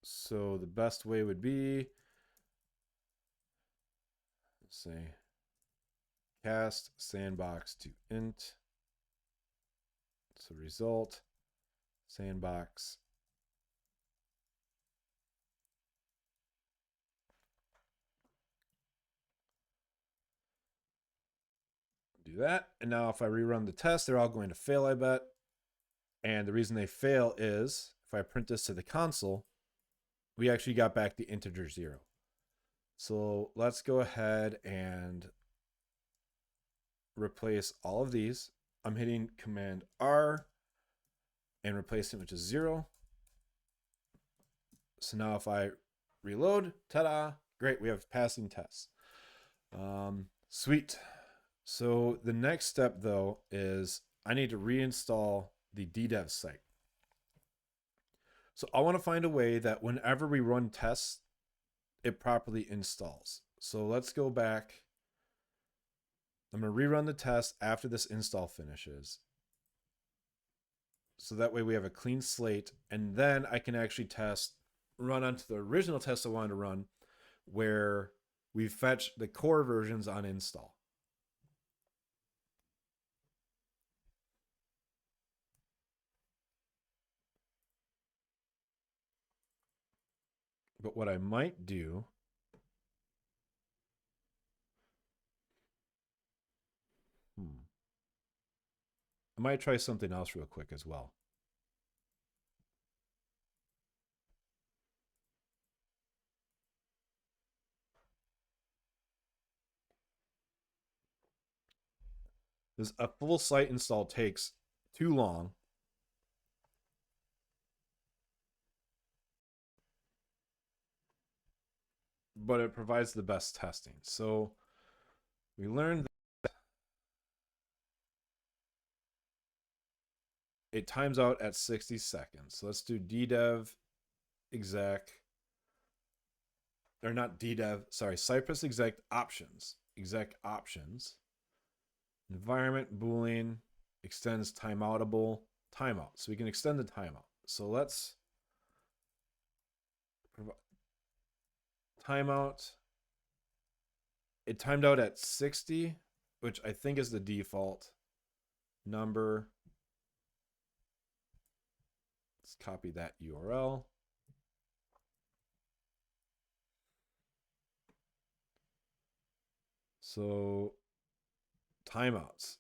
So the best way would be, let's say, cast sandbox to int. So result sandbox do that. And now if I rerun the test, they're all going to fail, I bet. And the reason they fail is if I print this to the console, we actually got back the integer 0. So let's go ahead and replace all of these. I'm hitting Command R and replace it, which is 0. So now if I reload, ta-da, great, we have passing tests. Sweet. So the next step though is I need to reinstall the DDEV site. So I want to find a way that whenever we run tests, it properly installs. So let's go back. I'm going to rerun the test after this install finishes. So that way we have a clean slate, and then I can actually run onto the original test I wanted to run, where we fetch the core versions on install. But what I might do, I might try something else real quick as well. This a full site install takes too long. But it provides the best testing. So we learned that it times out at 60 seconds. So let's do ddev exec, or not ddev, sorry, Cypress exec options. Environment boolean extends timeoutable timeout. So we can extend the timeout. So let's provide timeout. It timed out at 60, which I think is the default number. Let's copy that URL. So timeouts.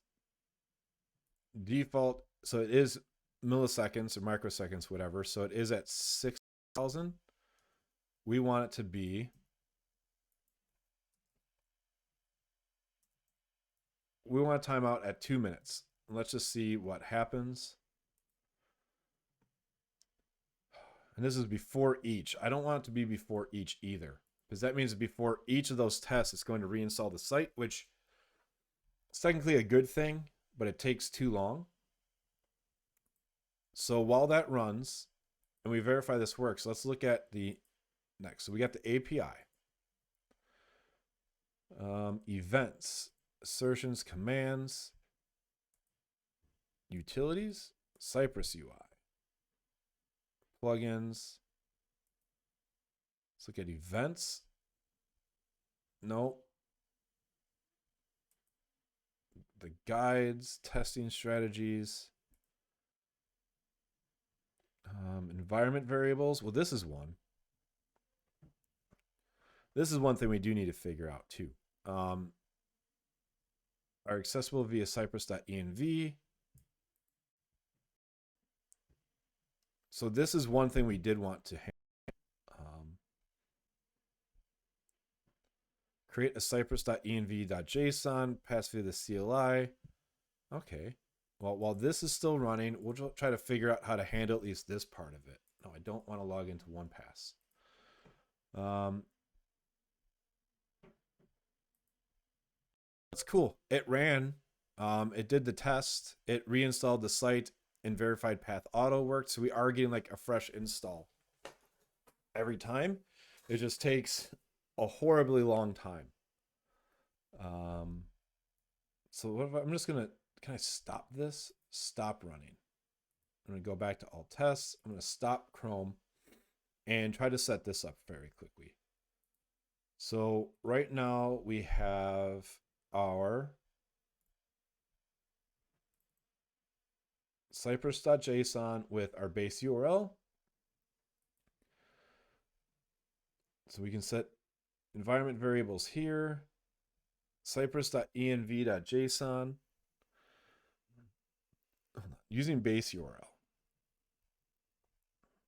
Default, so it is milliseconds or microseconds, whatever. So it is at 6,000. We want it to be, we want a timeout at 2 minutes. Let's just see what happens. And this is before each. I don't want it to be before each either, because that means before each of those tests, it's going to reinstall the site, which is technically a good thing, but it takes too long. So while that runs, and we verify this works, let's look at the next. So we got the API. Events, assertions, commands, utilities, Cypress UI, plugins. Let's look at events. No. the guides, testing strategies, environment variables. Well, this is one. This is one thing we do need to figure out too. Are accessible via cypress.env. So this is one thing we did want to create a cypress.env.json, pass via the CLI. Okay. Well, while this is still running, we'll try to figure out how to handle at least this part of it. No, I don't want to log into OnePass. That's cool. It ran. It did the test. It reinstalled the site and verified path auto worked. So we are getting like a fresh install every time. It just takes a horribly long time. So what if I'm just gonna, can I stop this? Stop running. I'm gonna go back to all tests. I'm gonna stop Chrome and try to set this up very quickly. So right now we have our cypress.json with our base URL. So we can set environment variables here, cypress.env.json, using base URL.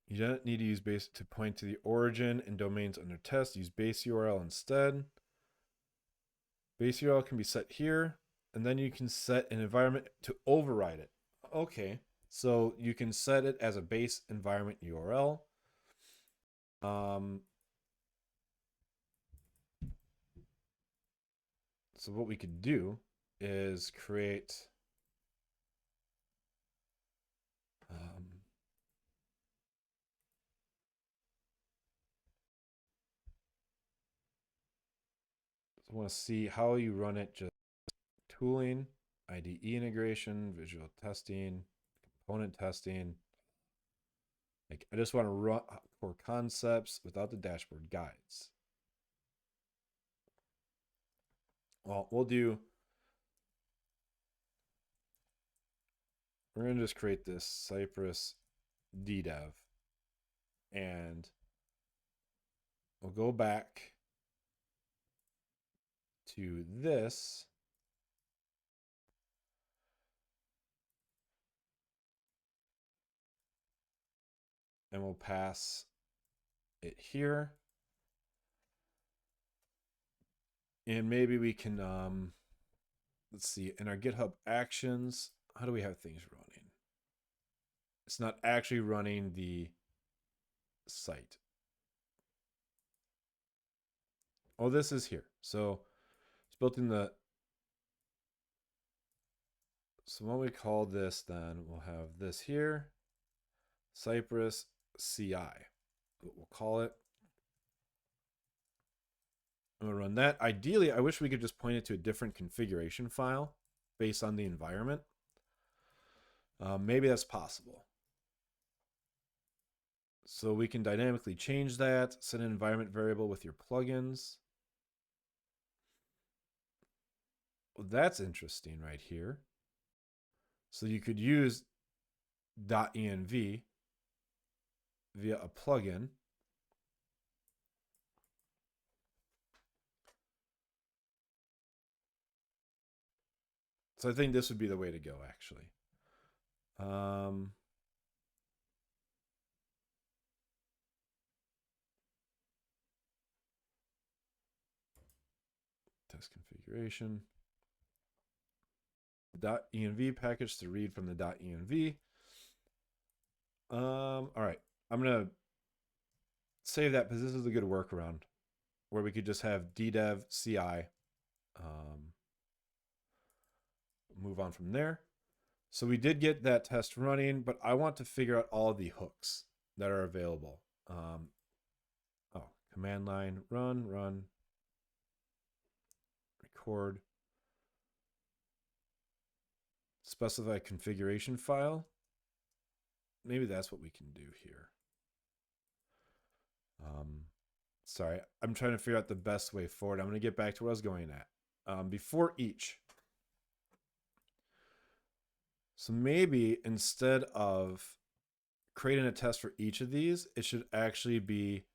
You don't need to use base to point to the origin and domains under test. Use base URL instead. Base URL can be set here, and then you can set an environment to override it. Okay, so you can set it as a base environment URL. So what we could do is create so I want to see how you run it. Just tooling, IDE integration, visual testing, component testing. Like I just want to run core concepts without the dashboard guides. Well, we're going to just create this Cypress DDev and we'll go back to this. And we'll pass it here. And maybe we can, let's see, in our GitHub Actions, how do we have things running? It's not actually running the site. Oh, this is here. So it's built in the, so when we call this, then we'll have this here, Cypress CI, we'll call it. I'm gonna run that. Ideally, I wish we could just point it to a different configuration file based on the environment. Maybe that's possible. So we can dynamically change that, set an environment variable with your plugins. Well, that's interesting right here. So you could use .env via a plugin. So I think this would be the way to go, actually. Test configuration. .env package to read from the .env. All right, I'm gonna save that because this is a good workaround where we could just have DDev CI. Move on from there. So we did get that test running, but I want to figure out all of the hooks that are available. Command line, run, record, specify configuration file. Maybe that's what we can do here. Sorry, I'm trying to figure out the best way forward. I'm going to get back to what I was going at. Before each, So maybe instead of creating a test for each of these, it should actually be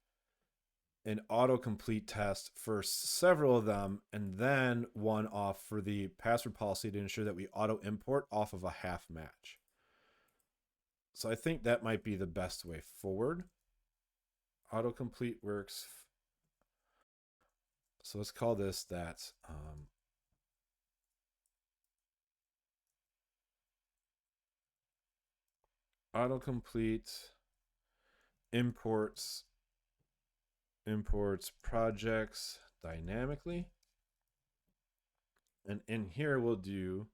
an autocomplete test for several of them, and then one off for the password policy to ensure that we auto import off of a half match. So I think that might be the best way forward. Autocomplete works. So let's call this that. Autocomplete imports projects dynamically. And in here, we'll do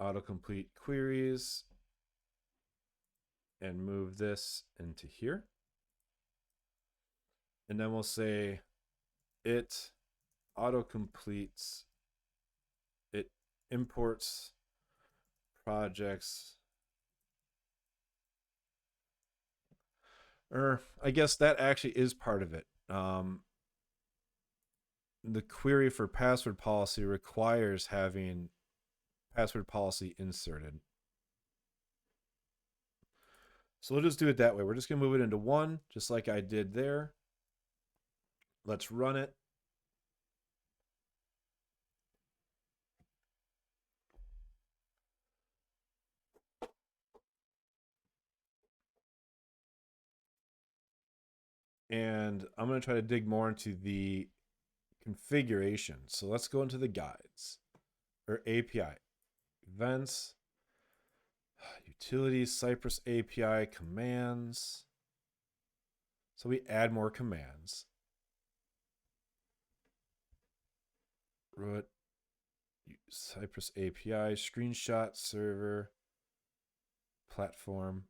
autocomplete queries and move this into here. And then we'll say it autocompletes, it imports projects. Or I guess that actually is part of it. The query for password policy requires having password policy inserted. So we'll just do it that way. We're just going to move it into one, just like I did there. Let's run it. And I'm going to try to dig more into the configuration. So let's go into the guides or API events, utilities, Cypress API commands. So we add more commands. Root, Cypress API, screenshot server, platform.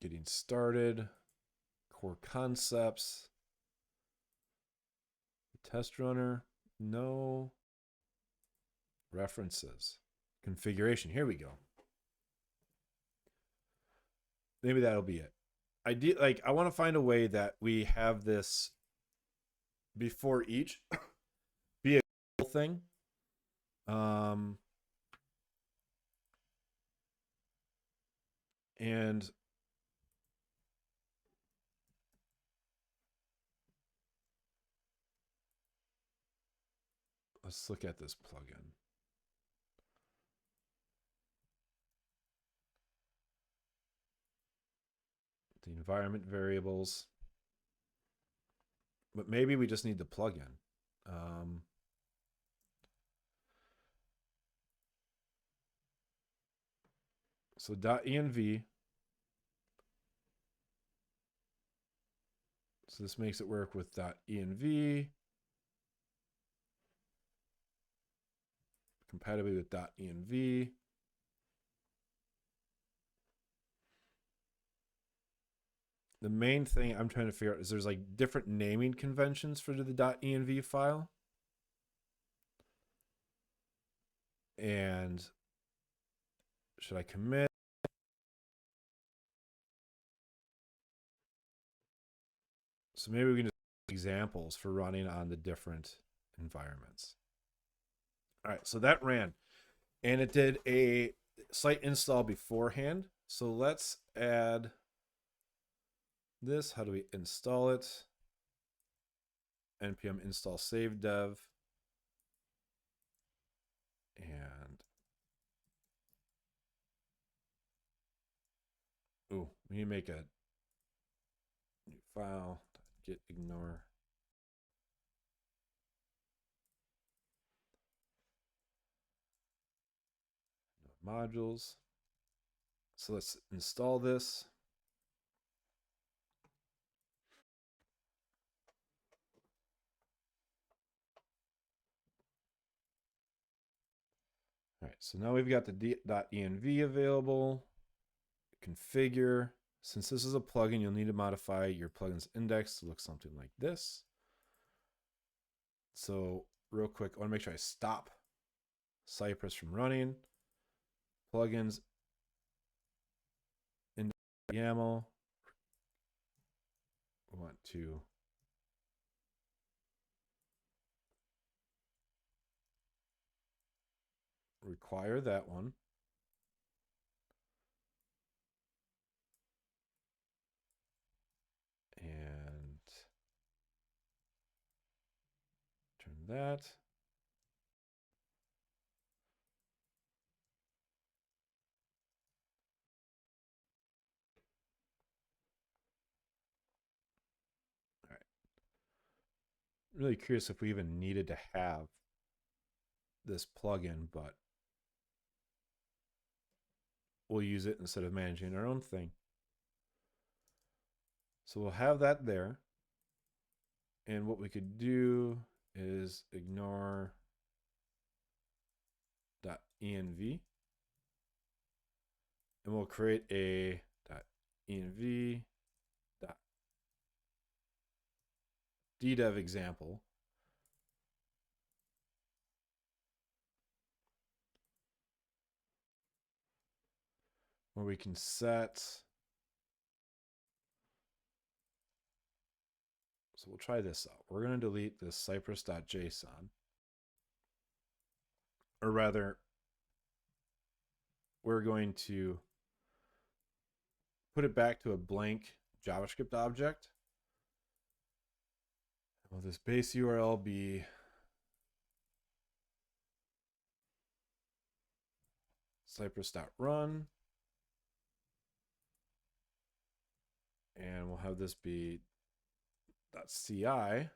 Getting started, core concepts, test runner, no, references, configuration. Here we go. Maybe that'll be it. I want to find a way that we have this before each be a cool thing. And let's look at this plugin. The environment variables. But maybe we just need the plugin. So .env. So this makes it work with .env. Compatibility with .env. The main thing I'm trying to figure out is there's like different naming conventions for the .env file. And should I commit? So maybe we can just examples for running on the different environments. All right, so that ran. And it did a site install beforehand. So let's add this. How do we install it? npm install save dev. And we need to make a new file. Git ignore. Modules. So let's install this. All right, so now we've got the .env available. Configure. Since this is a plugin, you'll need to modify your plugin's index to look something like this. So real quick, I want to make sure I stop Cypress from running. Plugins in YAML. We want to require that one. And turn that. All right. Really curious if we even needed to have this plugin, but we'll use it instead of managing our own thing. So we'll have that there. And what we could do is ignore .env. And we'll create a .env .ddev example. Where we can set. So we'll try this out. We're going to delete this cypress.json. Or rather, we're going to put it back to a blank JavaScript object. Will this base URL be cypress.run? And we'll have this be .ci,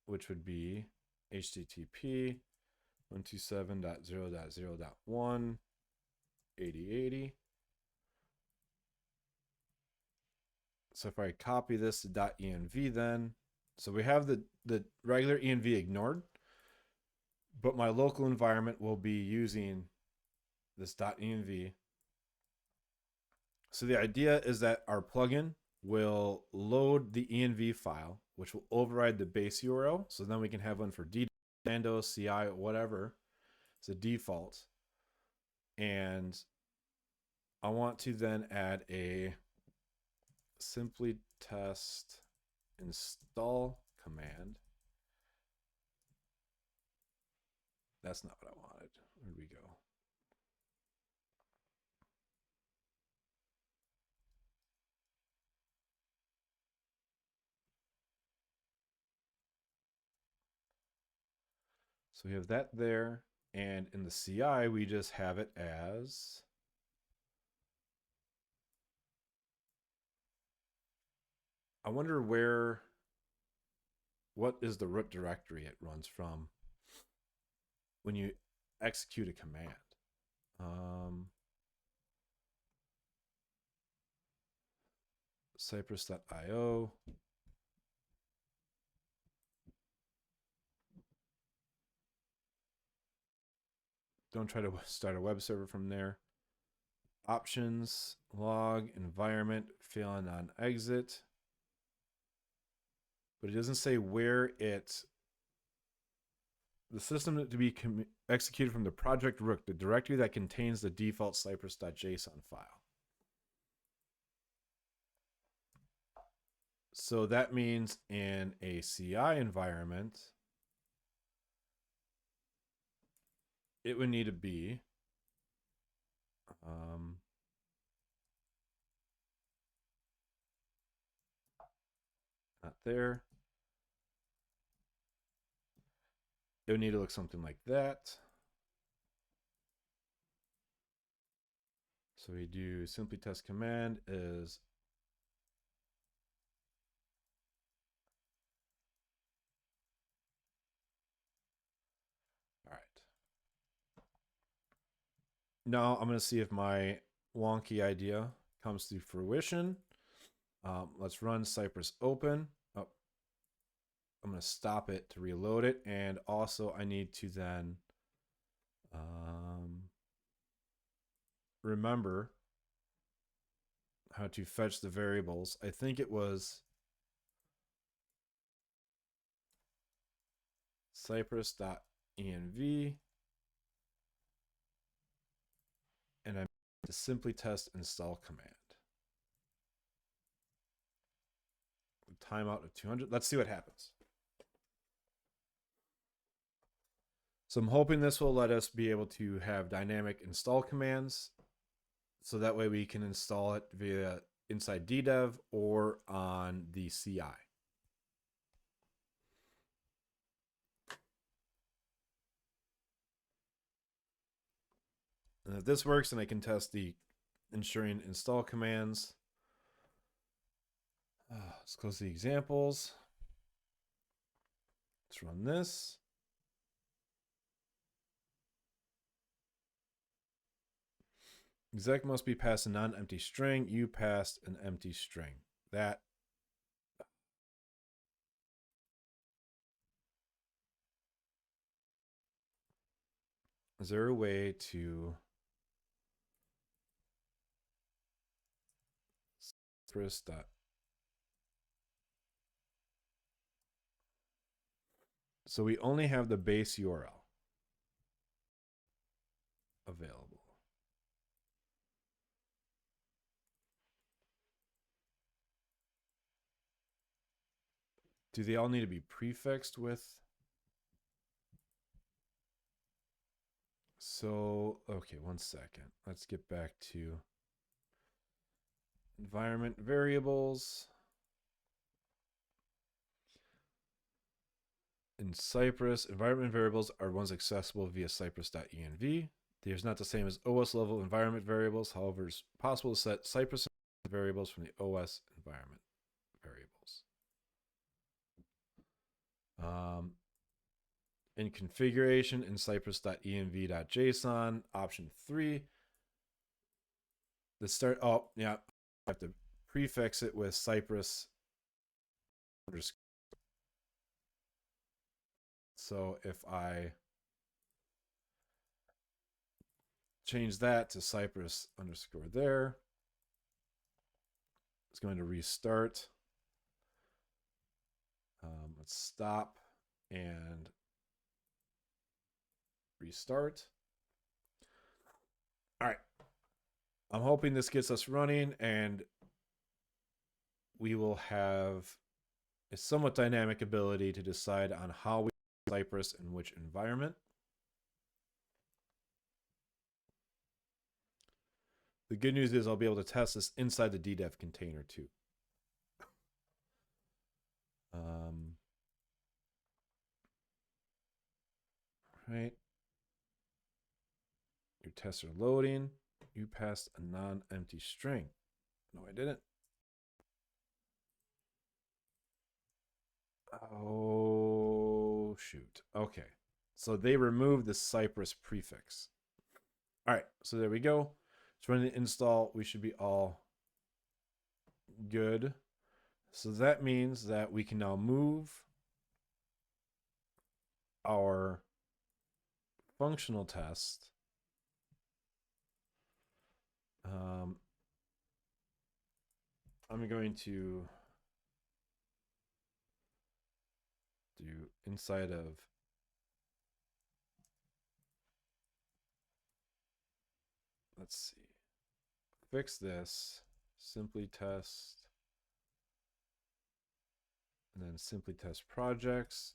which would be http 127.0.0.1 8080. So if I copy this to .env then, so we have the regular env ignored, but my local environment will be using this .env. So the idea is that our plugin will load the env file, which will override the base URL. So then we can have one for Dando, CI, whatever. It's a default. And I want to then add a simply test install command. That's not what I wanted. Where do we go? So we have that there. And in the CI, we just have it as I wonder what is the root directory it runs from when you execute a command. Cypress.io. Don't try to start a web server from there. Options, log, environment, failing on exit. But it doesn't say where the system to be executed from the project root, the directory that contains the default cypress.json file. So that means in a CI environment, it would need to be not there. It would need to look something like that. So we do simply test command is all right. Now I'm going to see if my wonky idea comes to fruition. Let's run Cypress open. Oh, I'm going to stop it to reload it. And also I need to then remember how to fetch the variables. I think it was cypress.env. And I'm to simply test install command. Timeout of 200. Let's see what happens. So I'm hoping this will let us be able to have dynamic install commands. So that way we can install it via inside DDEV or on the CI. And if this works, then I can test the ensuring install commands. Let's close the examples. Let's run this. Exec must be passed a non-empty string. You passed an empty string. That. Is there a way to Cypress dot? So we only have the base URL available. Do they all need to be prefixed with? So, okay, one second. Let's get back to environment variables. In Cypress, environment variables are ones accessible via cypress.env. They are not the same as OS level environment variables. However, it's possible to set Cypress variables from the OS environment variables. In configuration in cypress.env.json, option 3. The start, oh, yeah, I have to prefix it with Cypress underscore. So if I change that to Cypress underscore there, it's going to restart. Let's stop and restart. All right. I'm hoping this gets us running and we will have a somewhat dynamic ability to decide on how we use Cypress in which environment. The good news is I'll be able to test this inside the DDEV container too. Right. Your tests are loading. You passed a non-empty string. No, I didn't. Oh, shoot. Okay. So they removed the Cypress prefix. All right. So there we go. It's running the install. We should be all good. So that means that we can now move our functional test. I'm going to do inside of let's see, fix this, simply test, and then simply test projects.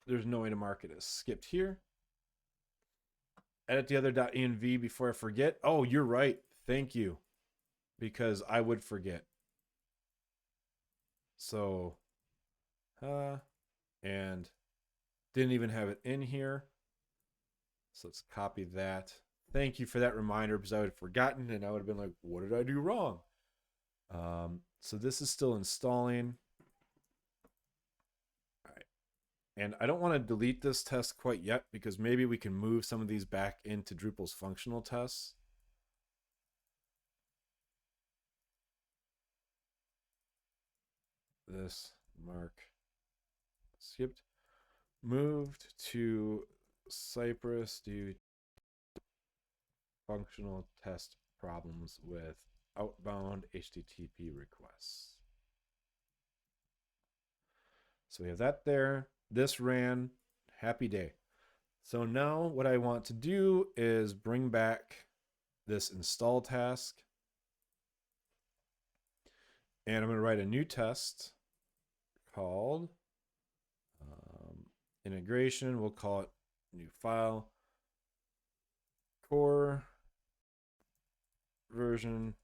There's no way to mark it as skipped here. Edit the other .env before I forget. Oh, you're right. Thank you. Because I would forget. So, and didn't even have it in here. So let's copy that. Thank you for that reminder because I would have forgotten and I would have been like, what did I do wrong? So this is still installing. All right. And I don't want to delete this test quite yet because maybe we can move some of these back into Drupal's functional tests. This mark skipped, moved to Cypress due to functional test problems with outbound HTTP requests. So we have that there. This ran. Happy day. So now what I want to do is bring back this install task. And I'm going to write a new test called integration. We'll call it new file. Core versions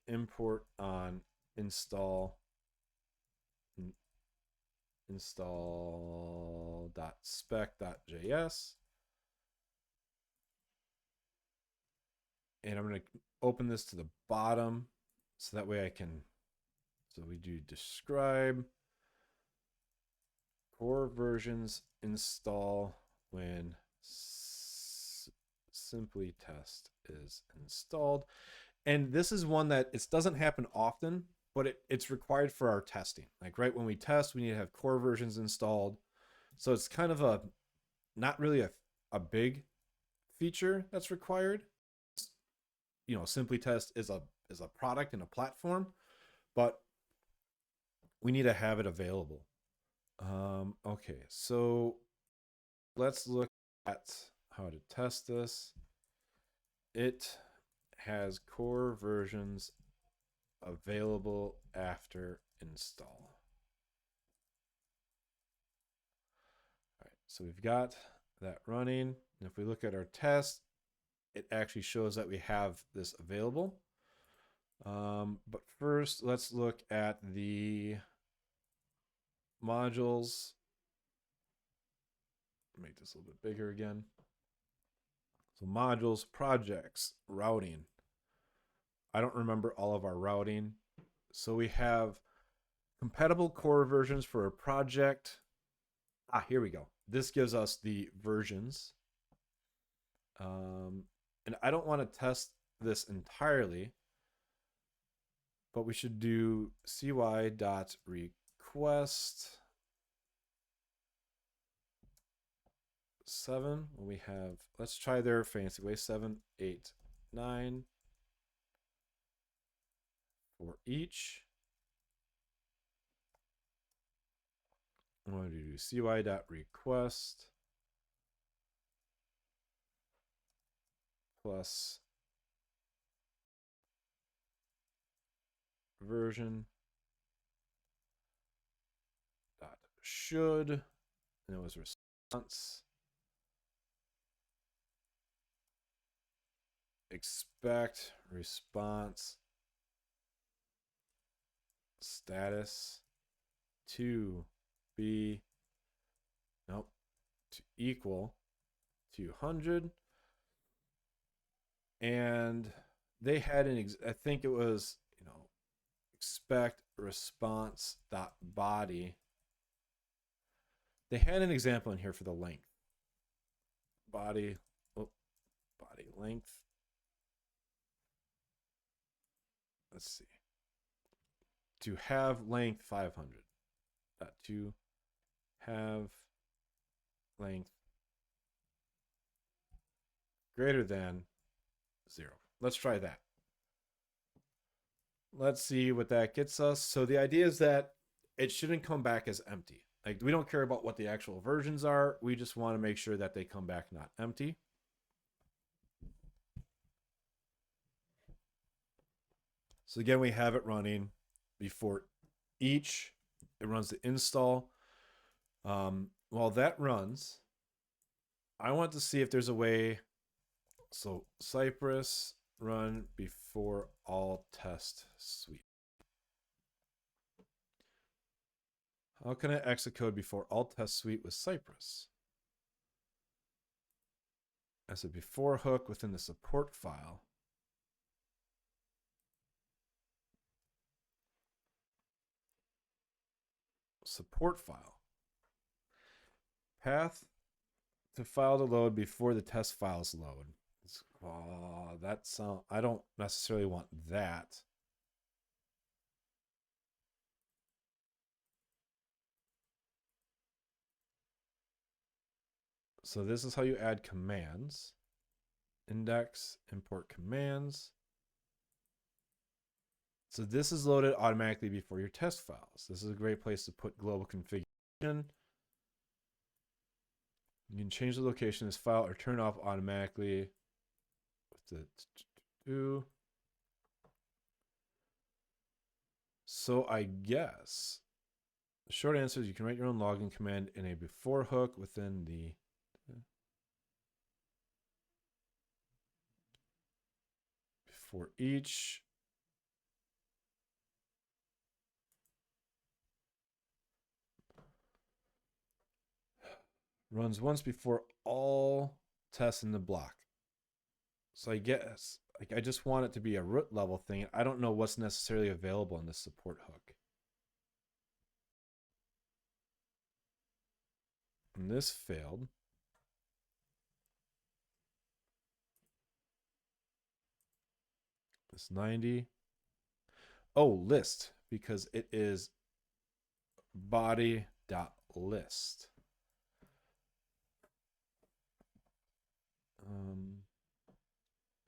import on install.spec.js. And I'm going to open this to the bottom so that way I can, so we do describe core versions install when simply test is installed. And this is one that it doesn't happen often, but it's required for our testing. Like right when we test, we need to have core versions installed. So it's kind of a, not really a big feature that's required. You know, Simply Test is a product and a platform, but we need to have it available. Okay, so let's look at how to test this. It has core versions available after install. All right, so we've got that running. And if we look at our test, it actually shows that we have this available. But first, let's look at the modules. Make this a little bit bigger again. So modules, projects, routing. I don't remember all of our routing. So we have compatible core versions for a project. Here we go. This gives us the versions. And I don't want to test this entirely, but we should do cy.request 7 when we have, let's try their fancy way, 7, 8, 9 for each. I'm going to do cy.request plus version dot should, and it was response expect response status to be to equal 200. And they had I think it was, expect response dot body. They had an example in here for the length. Body length. Let's see. To have length 500. To have length greater than 0. Let's try that. Let's see what that gets us. So the idea is that it shouldn't come back as empty. Like, we don't care about what the actual versions are. We just want to make sure that they come back not empty. So again, we have it running before each. It runs the install. While that runs, I want to see if there's a way. So Cypress run before all test suite. How can I exit code before all test suite with Cypress? As a before hook within the support file. Support file. Path to file to load before the test files load. I don't necessarily want that. So this is how you add commands. Index, import commands. So this is loaded automatically before your test files. This is a great place to put global configuration. You can change the location of this file or turn it off automatically with the So I guess, The short answer is you can write your own login command in a before hook within the before each. Runs once before all tests in the block. So I guess like I just want it to be a root level thing. I don't know what's necessarily available in this support hook. And this failed. This 90. Oh, list, because it is body.list.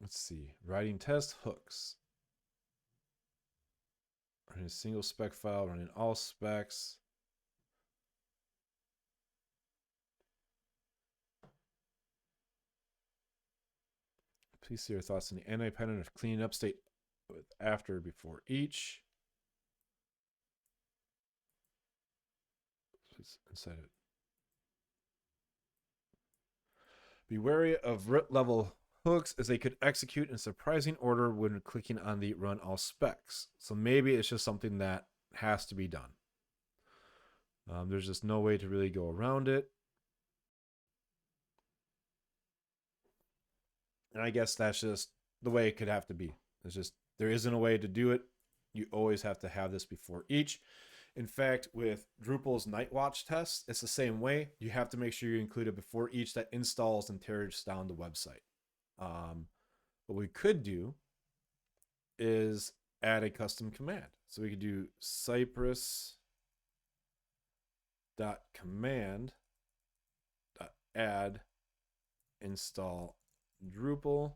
Let's see. Writing test hooks. Running a single spec file, running all specs. Please see your thoughts on the anti-pattern of cleaning up state with after before each. Please inside it. Be wary of root level hooks as they could execute in surprising order when clicking on the run all specs. So maybe it's just something that has to be done. There's just no way to really go around it. And I guess that's just the way it could have to be. It's just, there isn't a way to do it. You always have to have this before each. In fact, with Drupal's Nightwatch test, it's the same way. You have to make sure you include it before each that installs and tears down the website. What we could do is add a custom command. So we could do cypress.command.add install Drupal,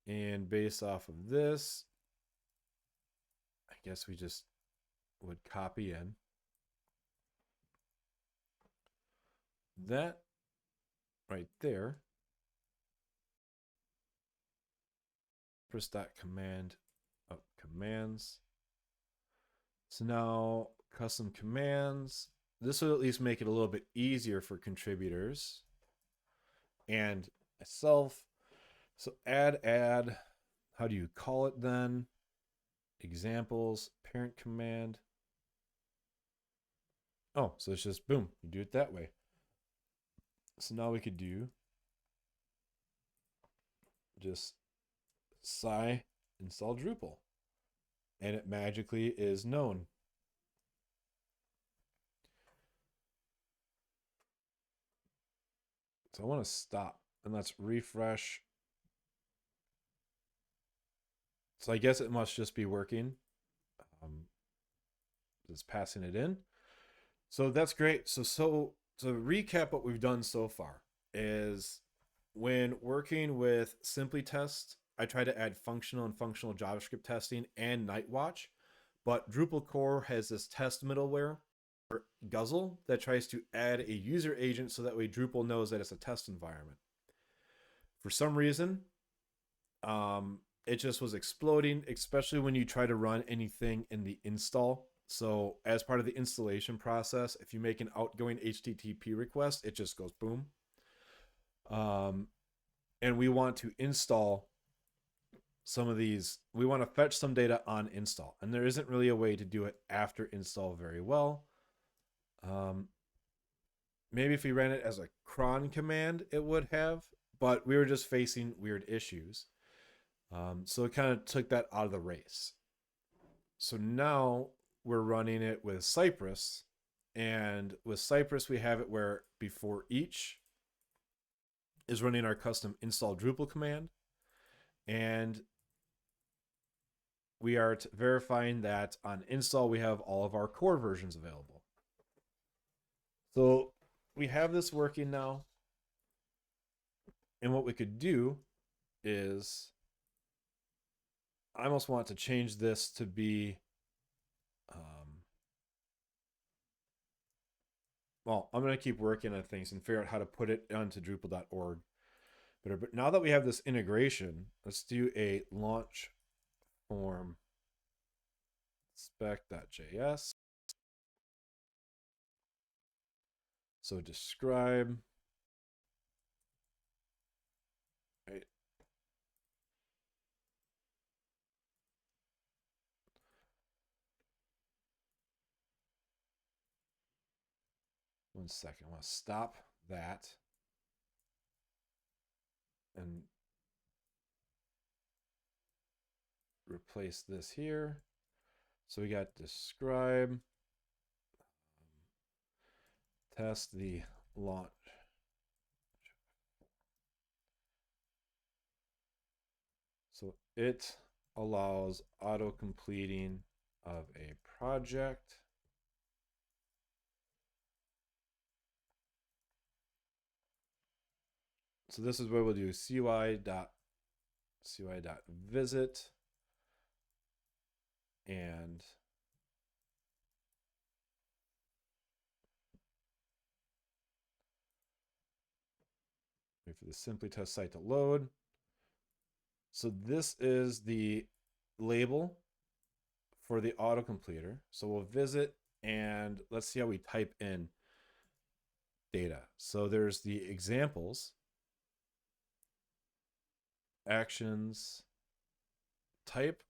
and based off of this, I guess we just would copy in that right there. Cypress.command up commands. So now custom commands. This will at least make it a little bit easier for contributors and myself. So add, how do you call it then? Examples, parent command. Oh, so it's just boom, you do it that way. So now we could do just sci install Drupal, and it magically is known. So I want to stop and let's refresh. So I guess it must just be working. It's passing it in. So that's great. So to recap what we've done so far is when working with SimplyTest, I try to add functional and functional JavaScript testing and Nightwatch, but Drupal core has this test middleware, Guzzle, that tries to add a user agent so that way Drupal knows that it's a test environment. For some reason, it just was exploding, especially when you try to run anything in the install. So as part of the installation process, if you make an outgoing HTTP request, it just goes boom. And we want to install some of these. We want to fetch some data on install, and there isn't really a way to do it after install very well. Maybe if we ran it as a cron command, it would have, but we were just facing weird issues. So it kind of took that out of the race. So now we're running it with Cypress, and with Cypress we have it where before each is running our custom install Drupal command, and we are verifying that on install we have all of our core versions available. So we have this working now, and what we could do is I almost want to change this to be well, I'm going to keep working on things and figure out how to put it onto Drupal.org. But now that we have this integration, let's do a launch form spec.js. So describe. Right. One second. I want to stop that and replace this here. So we got describe, test the launch. So it allows auto completing of a project. So this is where we'll do CUI.visit and wait for the SimplyTest site to load. So this is the label for the autocompleter. So we'll visit and let's see how we type in data. So there's the examples, actions, type,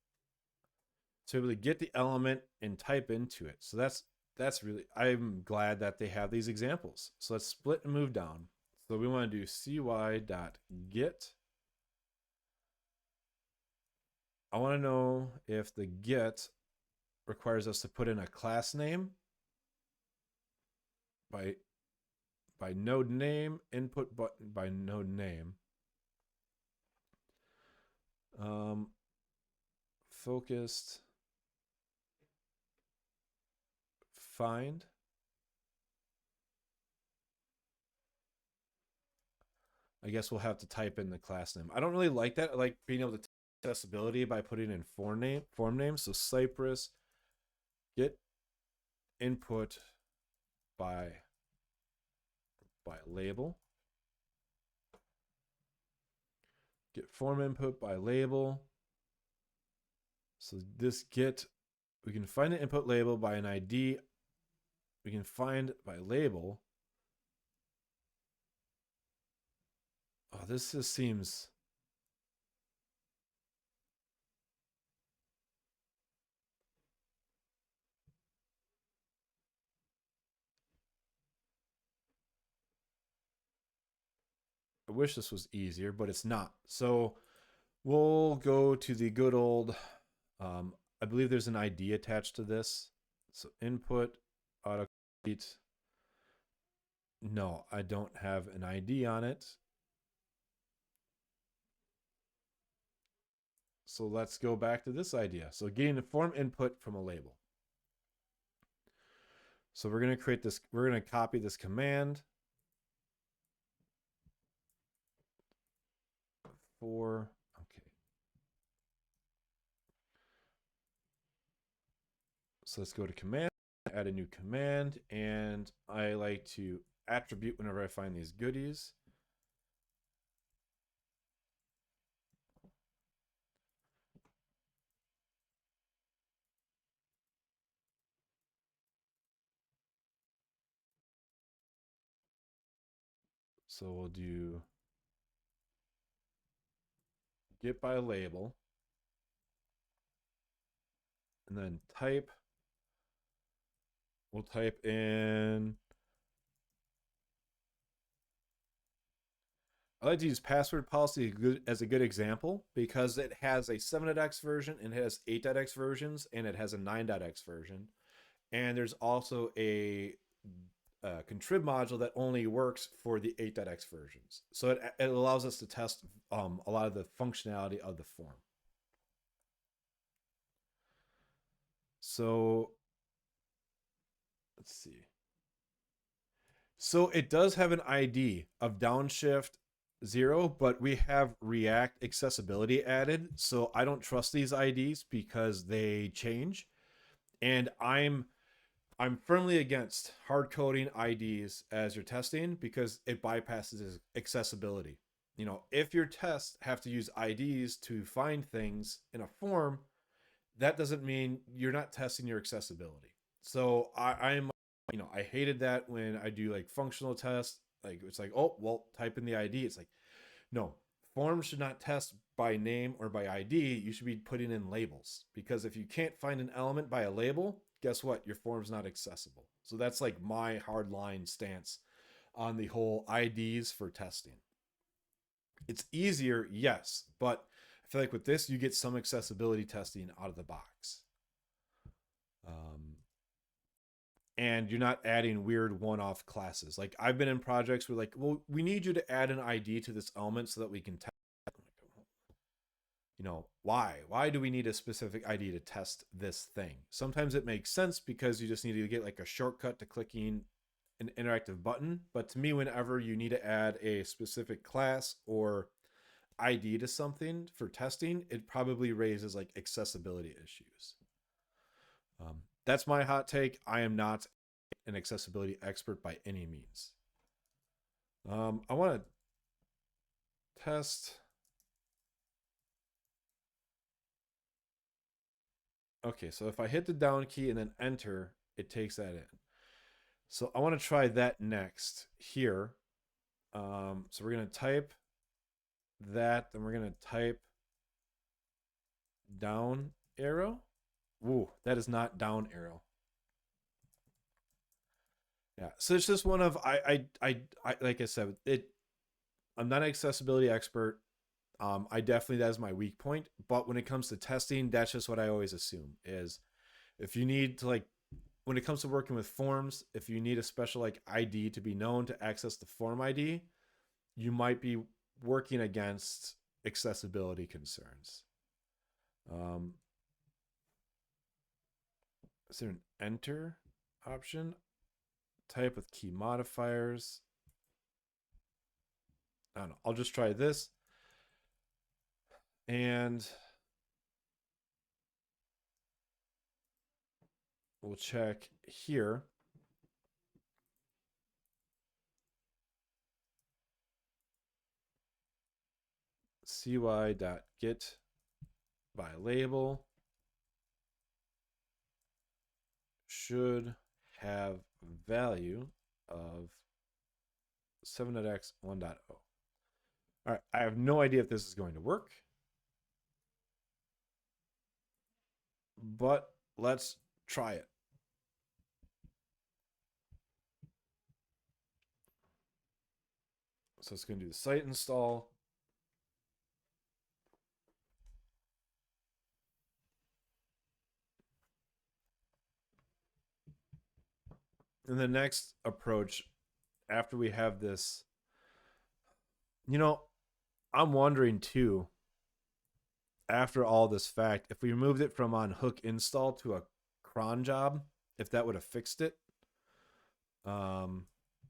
to be able to get the element and type into it. So that's really, I'm glad that they have these examples. So let's split and move down. So we want to do CUI.get. I want to know if the get requires us to put in a class name by node name, input button by node name. Focused find. I guess we'll have to type in the class name. I don't really like that. I like being able to test accessibility by putting in form name. So Cypress get input by label. Get form input by label. So this get, we can find the input label by an ID. We can find by label. Oh, this just seems. I wish this was easier, but it's not. So we'll go to the good old, I believe there's an ID attached to this. So input, autocomplete. No, I don't have an ID on it. So let's go back to this idea. So getting the form input from a label. So we're going to create this, we're going to copy this command for, okay. So let's go to command, add a new command, and I like to attribute whenever I find these goodies. So we'll do get by label, and then type. We'll type in, I like to use password policy as a good example because it has a 7.x version and it has 8.x versions and it has a 9.x version. And there's also a contrib module that only works for the 8.x versions. So it allows us to test a lot of the functionality of the form. So let's see. So it does have an ID of downshift 0, but we have React accessibility added. So I don't trust these IDs because they change. And I'm firmly against hard coding IDs as you're testing because it bypasses accessibility. You know, if your tests have to use IDs to find things in a form, that doesn't mean you're not testing your accessibility. So I'm I hated that when I do like functional tests. Like it's like, oh, well, type in the ID. It's like, no, forms should not test by name or by ID. You should be putting in labels, because if you can't find an element by a label, guess what? Your form's not accessible. So that's like my hardline stance on the whole IDs for testing. It's easier, yes, but I feel like with this, you get some accessibility testing out of the box. Um, and you're not adding weird one-off classes. Like I've been in projects where like, well, we need you to add an ID to this element so that we can test. Why do we need a specific ID to test this thing? Sometimes it makes sense because you just need to get like a shortcut to clicking an interactive button. But to me, whenever you need to add a specific class or ID to something for testing, it probably raises like accessibility issues. That's my hot take. I am not an accessibility expert by any means. I want to test. Okay, so if I hit the down key and then enter, it takes that in. So I want to try that next here. So we're going to type that, then we're going to type down arrow. Ooh, that is not down arrow. Yeah, so it's just one of I like I said, I'm not an accessibility expert. I definitely, that is my weak point. But when it comes to testing, that's just what I always assume is if you need to like when it comes to working with forms, if you need a special like ID to be known to access the form ID, you might be working against accessibility concerns. Um, is there an enter option? Type with key modifiers. I don't know. I'll just try this. And we'll check here. cy.get by label should have value of 7.x 1.0. All right, I have no idea if this is going to work, but let's try it. So it's going to do the site install. And the next approach after we have this, I'm wondering too, after all this fact, if we moved it from on hook install to a cron job, if that would have fixed it.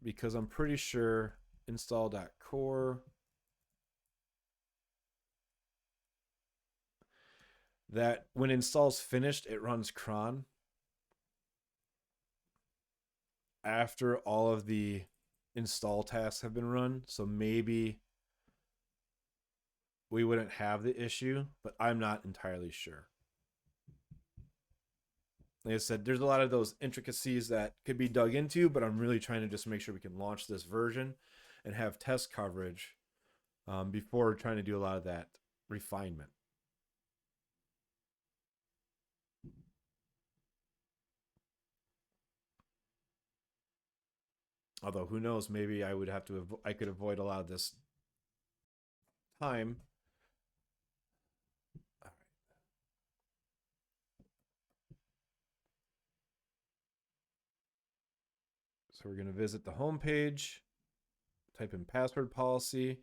Because I'm pretty sure install.core that when install's finished, it runs cron after all of the install tasks have been run. So maybe we wouldn't have the issue, but I'm not entirely sure. Like I said, there's a lot of those intricacies that could be dug into, but I'm really trying to just make sure we can launch this version and have test coverage before trying to do a lot of that refinement. Although who knows, maybe I would have to I could avoid a lot of this time. All right. So we're going to visit the home page, type in password policy,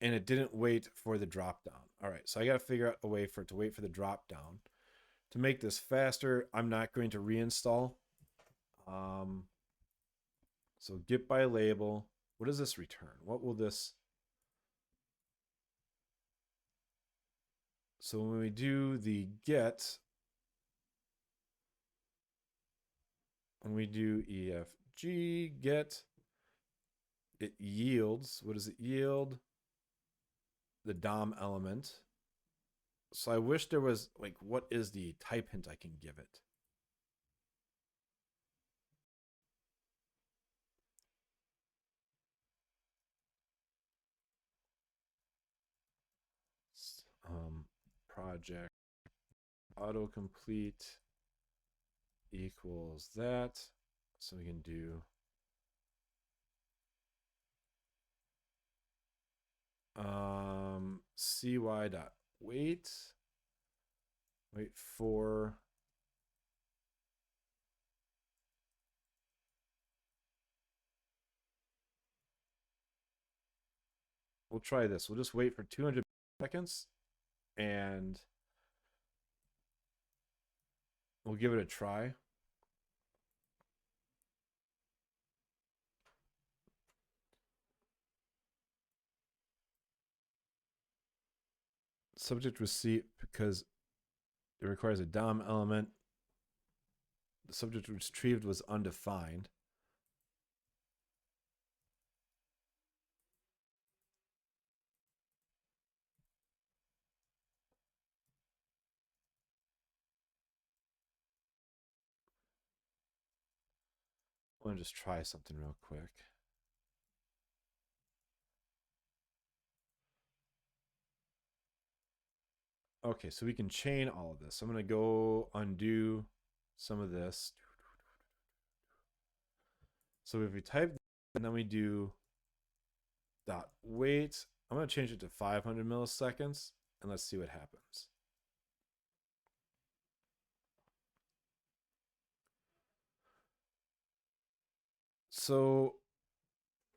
and it didn't wait for the drop down. All right, so I got to figure out a way for it to wait for the drop down. To make this faster, I'm not going to reinstall. So get by label. What does this return? What will this? So when we do the get, when we do EFG get, it yields. What does it yield? The DOM element. So I wish there was like, what is the type hint I can give it? project autocomplete equals that. So we can do cy dot wait for we'll try this. We'll just wait for 200 seconds and we'll give it a try. Subject receipt because it requires a DOM element. The subject retrieved was undefined. I want to just try something real quick. Okay, so we can chain all of this. So I'm going to go undo some of this. So if we type and then we do dot wait, I'm going to change it to 500 milliseconds and let's see what happens. So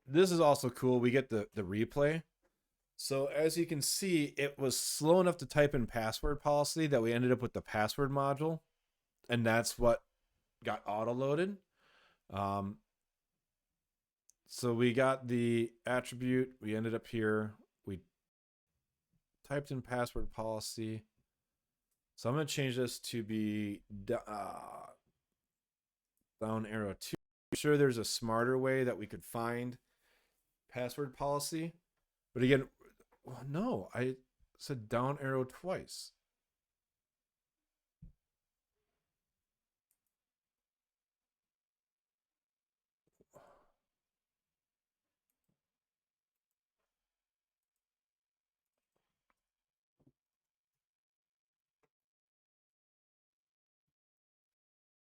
this is also cool. We get the replay. So as you can see, it was slow enough to type in password policy that we ended up with the password module. And that's what got auto-loaded. So we got the attribute. We ended up here. We typed in password policy. So I'm going to change this to be down arrow 2. I'm sure there's a smarter way that we could find password policy. But again, no, I said down arrow twice.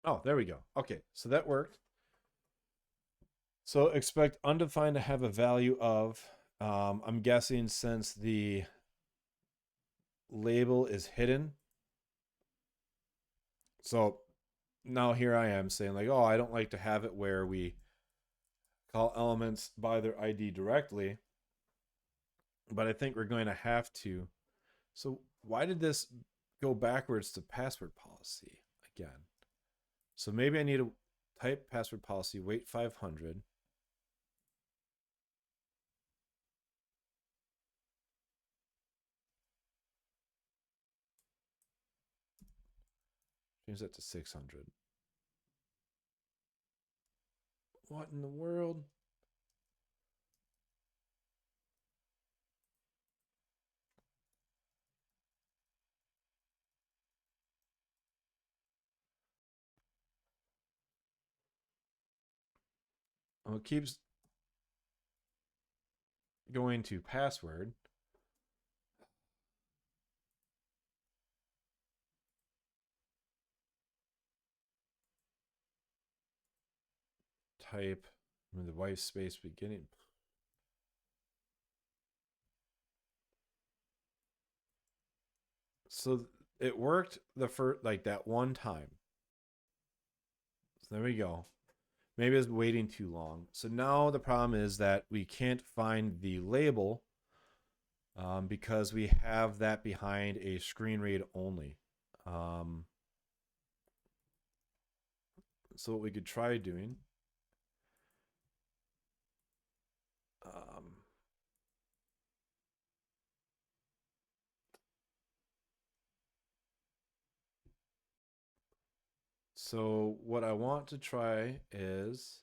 Oh, there we go. Okay, so that worked. So expect undefined to have a value of, I'm guessing since the label is hidden. So now here I am saying like, oh, I don't like to have it where we call elements by their ID directly, but I think we're going to have to. So why did this go backwards to password policy again? So maybe I need to type password policy, wait 500. Change that to 600. What in the world? Oh, it keeps going to password. Type the white space beginning. So it worked the first, like that one time. So there we go. Maybe I was waiting too long. So now the problem is that we can't find the label because we have that behind a screen read only. So what we could try doing. So what I want to try is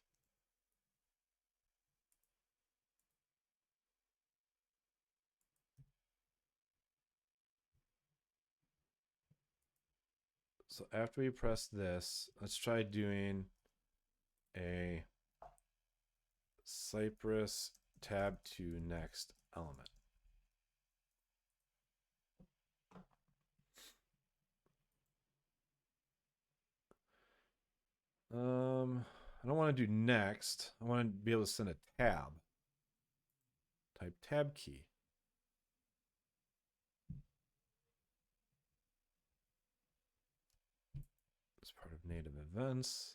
so after we press this, let's try doing a Cypress tab to next element. I don't want to do next. I want to be able to send a tab. Type tab key. It's part of native events.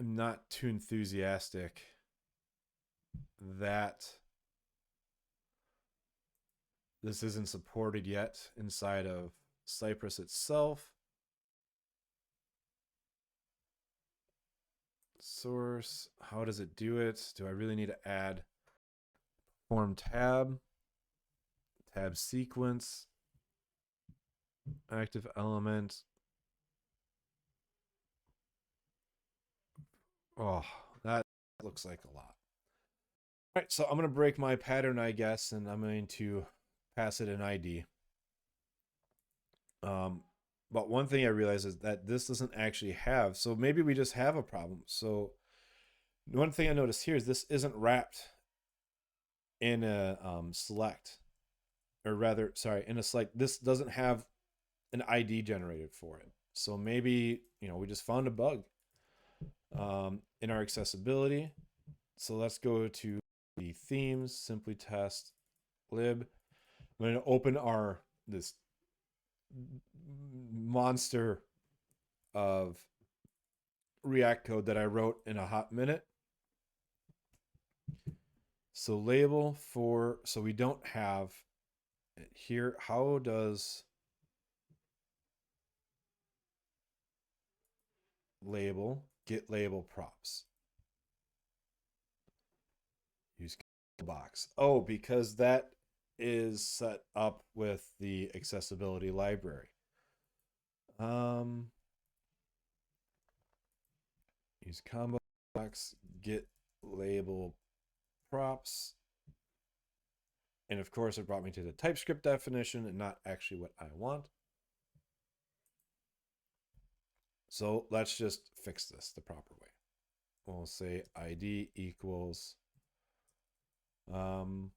I'm not too enthusiastic that this isn't supported yet inside of Cypress itself. Source, how does it do it? Do I really need to add form tab, tab sequence, active element? Oh, that looks like a lot. All right, so I'm going to break my pattern, I guess, and I'm going to pass it an ID. But one thing I realized is that this doesn't actually have, so maybe we just have a problem. So one thing I noticed here is this isn't wrapped in a select, or rather, sorry, in a select. This doesn't have an ID generated for it. So maybe, we just found a bug in our accessibility. So let's go to the themes, simply test lib. I'm going to open this monster of React code that I wrote in a hot minute. So label for, so we don't have it here. How does label get label props? Use box. Oh, because that is set up with the accessibility library. Use combo box get label props. And of course, it brought me to the TypeScript definition and not actually what I want. So let's just fix this the proper way. We'll say ID equals, we'll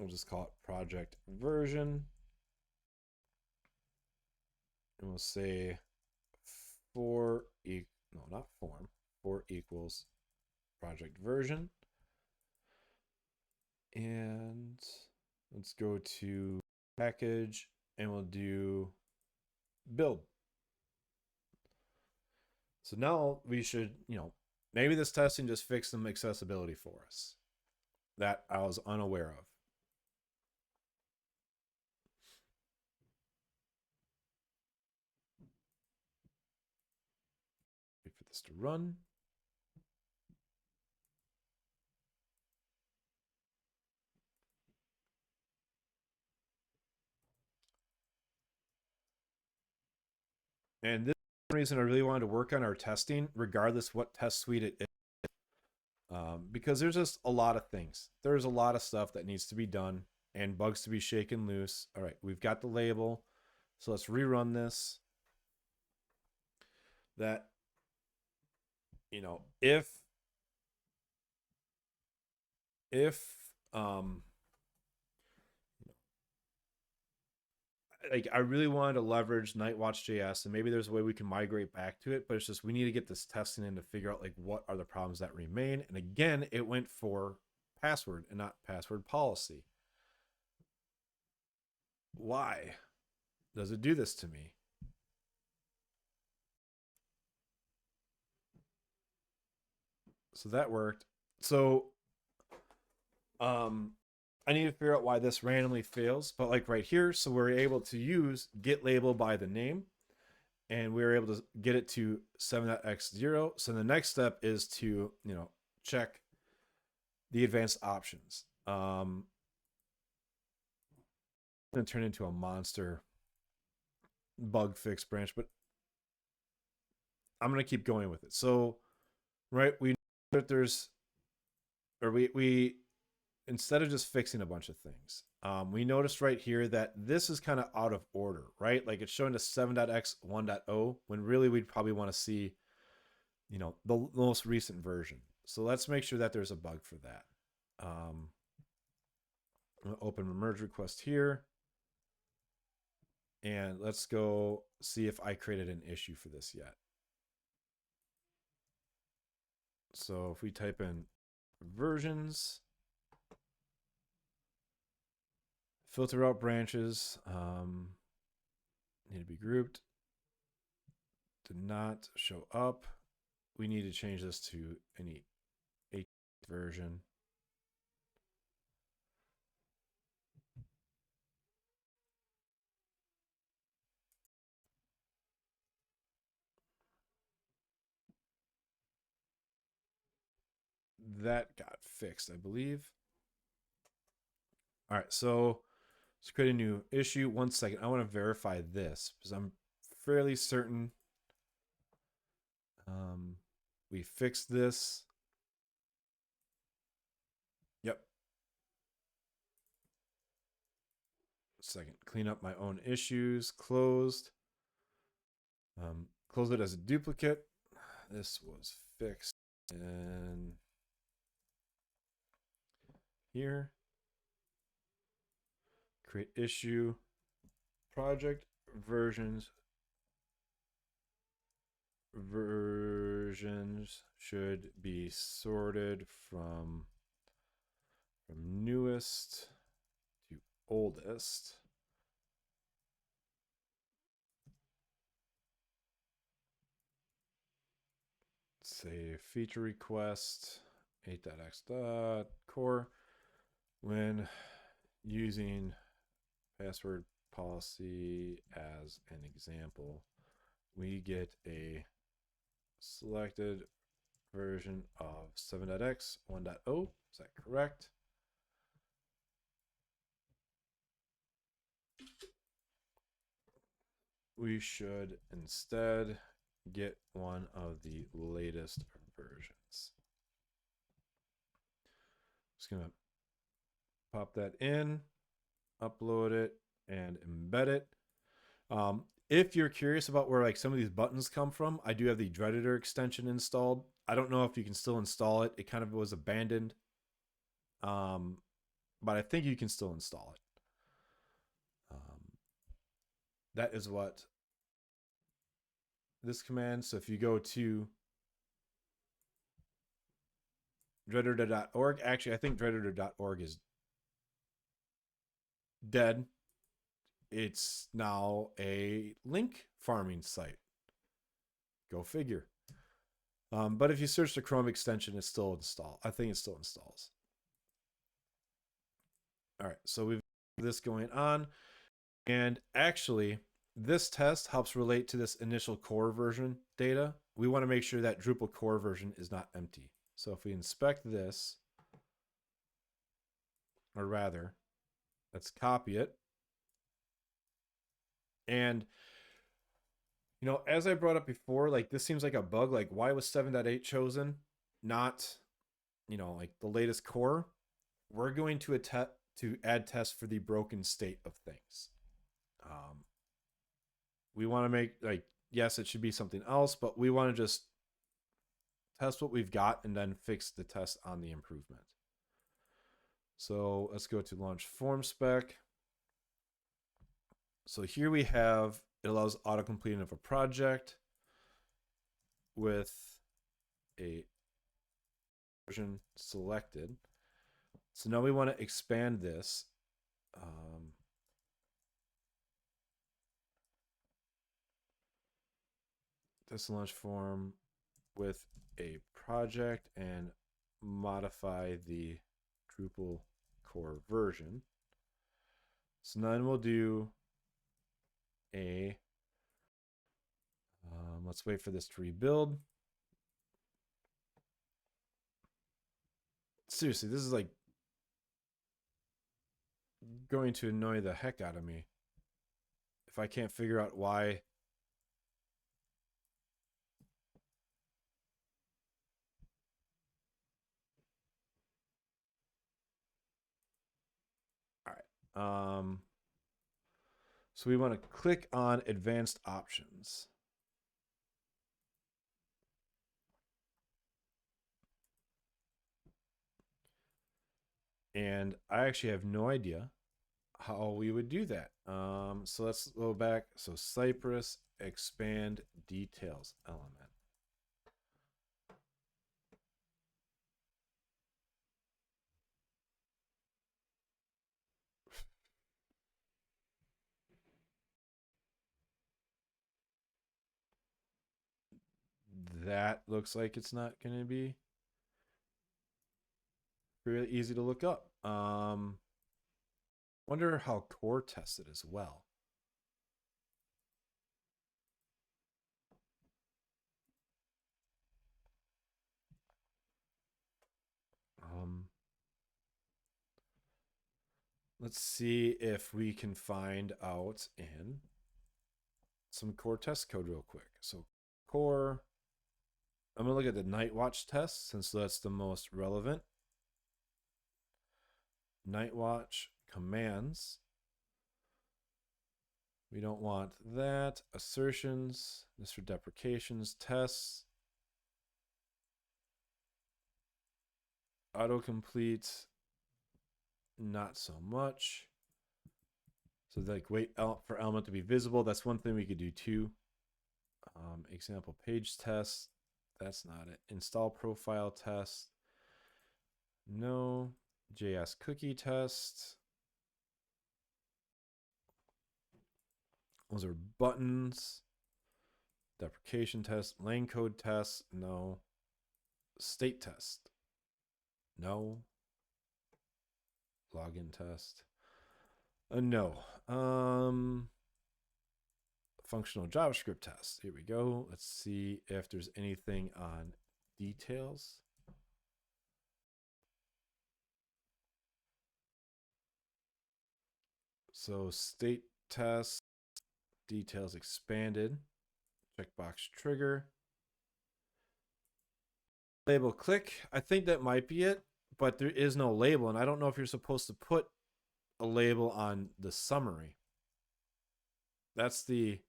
just call it project version. And we'll say for equals project version. And let's go to package and we'll do build. So now we should, maybe this testing just fixed some accessibility for us that I was unaware of. Wait for this to run. And this is the reason I really wanted to work on our testing, regardless what test suite it is. Because there's just a lot of things. There's a lot of stuff that needs to be done and bugs to be shaken loose. All right, we've got the label. So let's rerun this. That, if like I really wanted to leverage Nightwatch.js, and maybe there's a way we can migrate back to it, but it's just we need to get this testing in to figure out like what are the problems that remain. And again, it went for password and not password policy. Why does it do this to me? So that worked. So I need to figure out why this randomly fails, but like right here, so we're able to use get label by the name, and we were able to get it to 7.x0. So the next step is to, check the advanced options. I'm going to turn into a monster bug fix branch, but I'm going to keep going with it. So, right, we know that there's, or we instead of just fixing a bunch of things, we noticed right here that this is kind of out of order, right? Like it's showing us 7.x 1.0 when really we'd probably want to see the most recent version. So let's make sure that there's a bug for that. I'm going to open a merge request here. And let's go see if I created an issue for this yet. So if we type in versions, filter out branches, need to be grouped, did not show up. We need to change this to any 8th version. That got fixed, I believe. All right, so let's create a new issue. 1 second. I want to verify this because I'm fairly certain we fixed this. Yep. Second, clean up my own issues. Closed. Close it as a duplicate. This was fixed. And here, create issue, project versions should be sorted from newest to oldest. Say feature request 8.x.core when using password policy as an example, we get a selected version of 7.x 1.0. Is that correct? We should instead get one of the latest versions. Just gonna pop that in, upload it, and embed it. If you're curious about where like some of these buttons come from, I do have the Dredditor extension installed. I don't know if you can still install it. It kind of was abandoned. But I think you can still install it. That is what this command. So if you go to dredditor.org, actually, I think dredditor.org is dead. It's now a link farming site. Go figure. But if you search the Chrome extension, it's still installed. I think it still installs. All right, so we've got this going on. And actually, this test helps relate to this initial core version data. We want to make sure that Drupal core version is not empty. So if we inspect this, or rather, let's copy it. And, as I brought up before, like this seems like a bug. Like why was 7.8 chosen? Not, like the latest core. We're going to add tests for the broken state of things. We want to make yes, it should be something else, but we want to just test what we've got and then fix the test on the improvement. So let's go to launch form spec. So here we have, it allows auto-completing of a project with a version selected. So now we want to expand this. This launch form with a project and modify the Drupal core version. So then we'll do a, let's wait for this to rebuild. Seriously, this is like going to annoy the heck out of me if I can't figure out why. All right. So we want to click on advanced options. And I actually have no idea how we would do that. So let's go back. So Cypress expand details element. That looks like it's not going to be really easy to look up. Wonder how core tests it as well. Um, let's see if we can find out in some core test code real quick. So core, I'm gonna look at the night watch test since that's the most relevant. Night watch commands. We don't want that. Assertions, this for deprecations, tests. Autocomplete, not so much. So like wait for element to be visible. That's one thing we could do too. Example page test. That's not it. Install profile test. No. JS cookie test. Those are buttons. Deprecation test. Lane code test. No. State test. No. Login test. No. Functional JavaScript test. Here we go. Let's see if there's anything on details. So state test, details expanded, checkbox trigger, label click. I think that might be it, but there is no label, and I don't know if you're supposed to put a label on the summary. That's the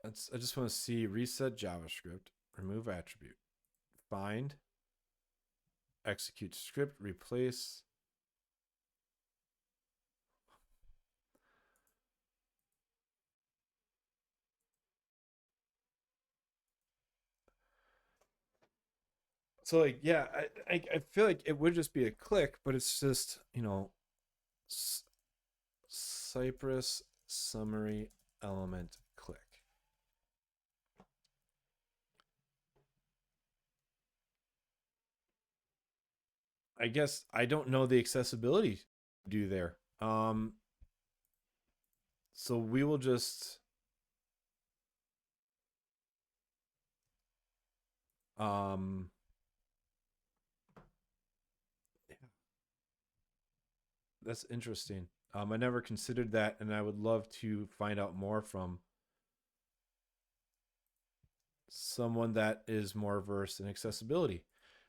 I just want to see reset JavaScript, remove attribute, find, execute script, replace. So like, yeah, I feel like it would just be a click, but it's just, you know, Cypress summary element click. I guess I don't know the accessibility do there. So we will just um that's interesting. I never considered that, and I would love to find out more from someone that is more versed in accessibility.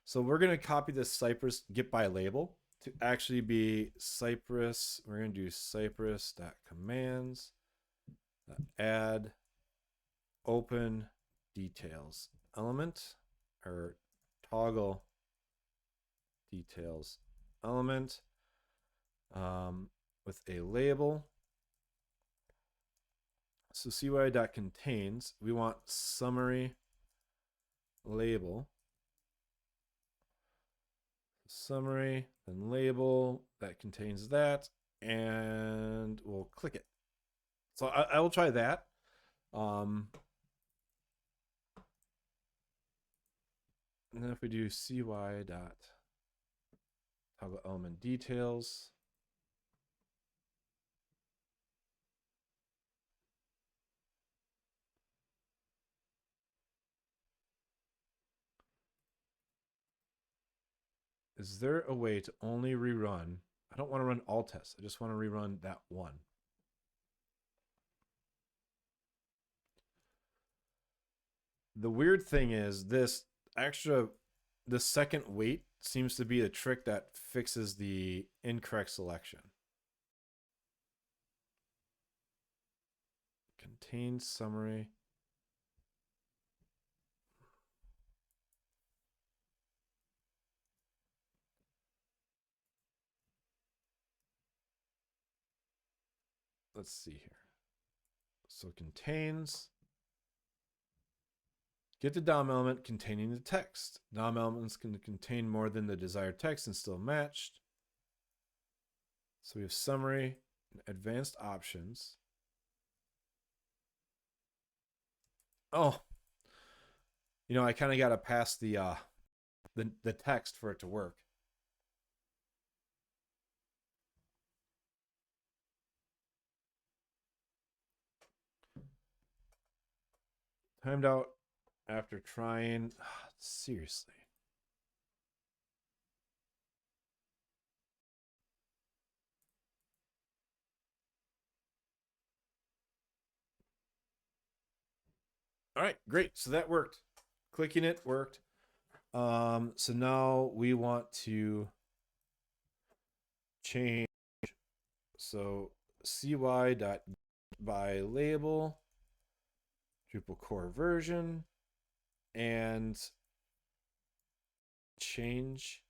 So we're going to copy this Cypress get by label to actually be Cypress. We're going to do Cypress.commands, add open details element, or toggle details element with a label. So CY.contains, we want summary label. Summary, then label that contains that, and we'll click it. So I will try that. And then if we do cy dot toggle element details, is there a way to only rerun? I don't want to run all tests. I just want to rerun that one. The weird thing is this the second wait seems to be a trick that fixes the incorrect selection. Contains summary. let's see here. So contains, get the DOM element containing the text. DOM elements can contain more than the desired text and still matched. So we have summary and advanced options. Oh, you know, I kind of got to pass the text for it to work. Timed out after trying. Seriously. All right, great. So that worked. Clicking it worked. So now we want to change. So cy.by label, Drupal core version, and change.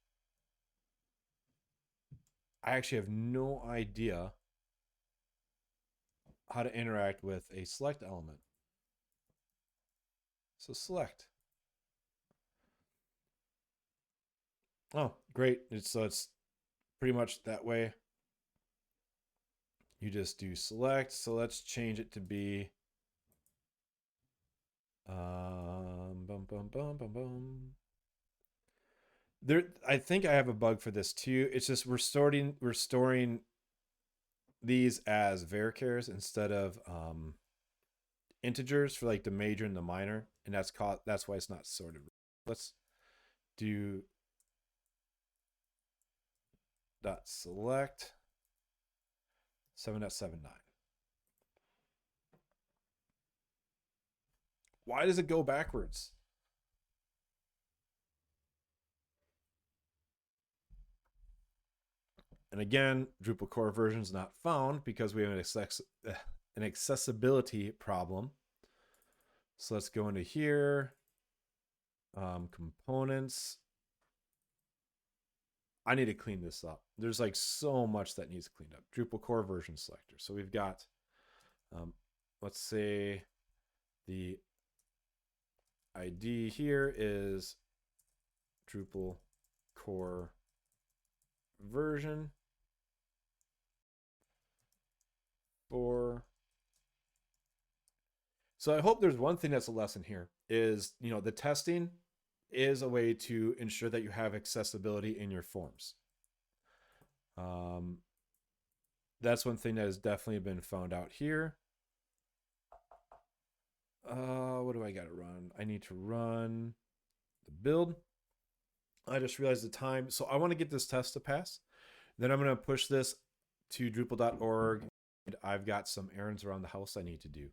I actually have no idea how to interact with a select element. So select. Oh, great. It's pretty much that way. You just do select. So let's change it to be There, I think I have a bug for this too. It's just we're storing these as varchars instead of integers for like the major and the minor, and that's why it's not sorted. Let's do dot select 7.79. Why does it go backwards? And again, Drupal core version is not found because we have an accessibility problem. So let's go into here, components. I need to clean this up. There's like so much that needs cleaned up. Drupal core version selector. So we've got, let's say the ID here is Drupal core version 4. So I hope there's one thing that's a lesson here is, you know, the testing is a way to ensure that you have accessibility in your forms. That's one thing that has definitely been found out here. What do I got to run? I need to run the build. I just realized the time. So I want to get this test to pass. Then I'm going to push this to Drupal.org. And I've got some errands around the house I need to do.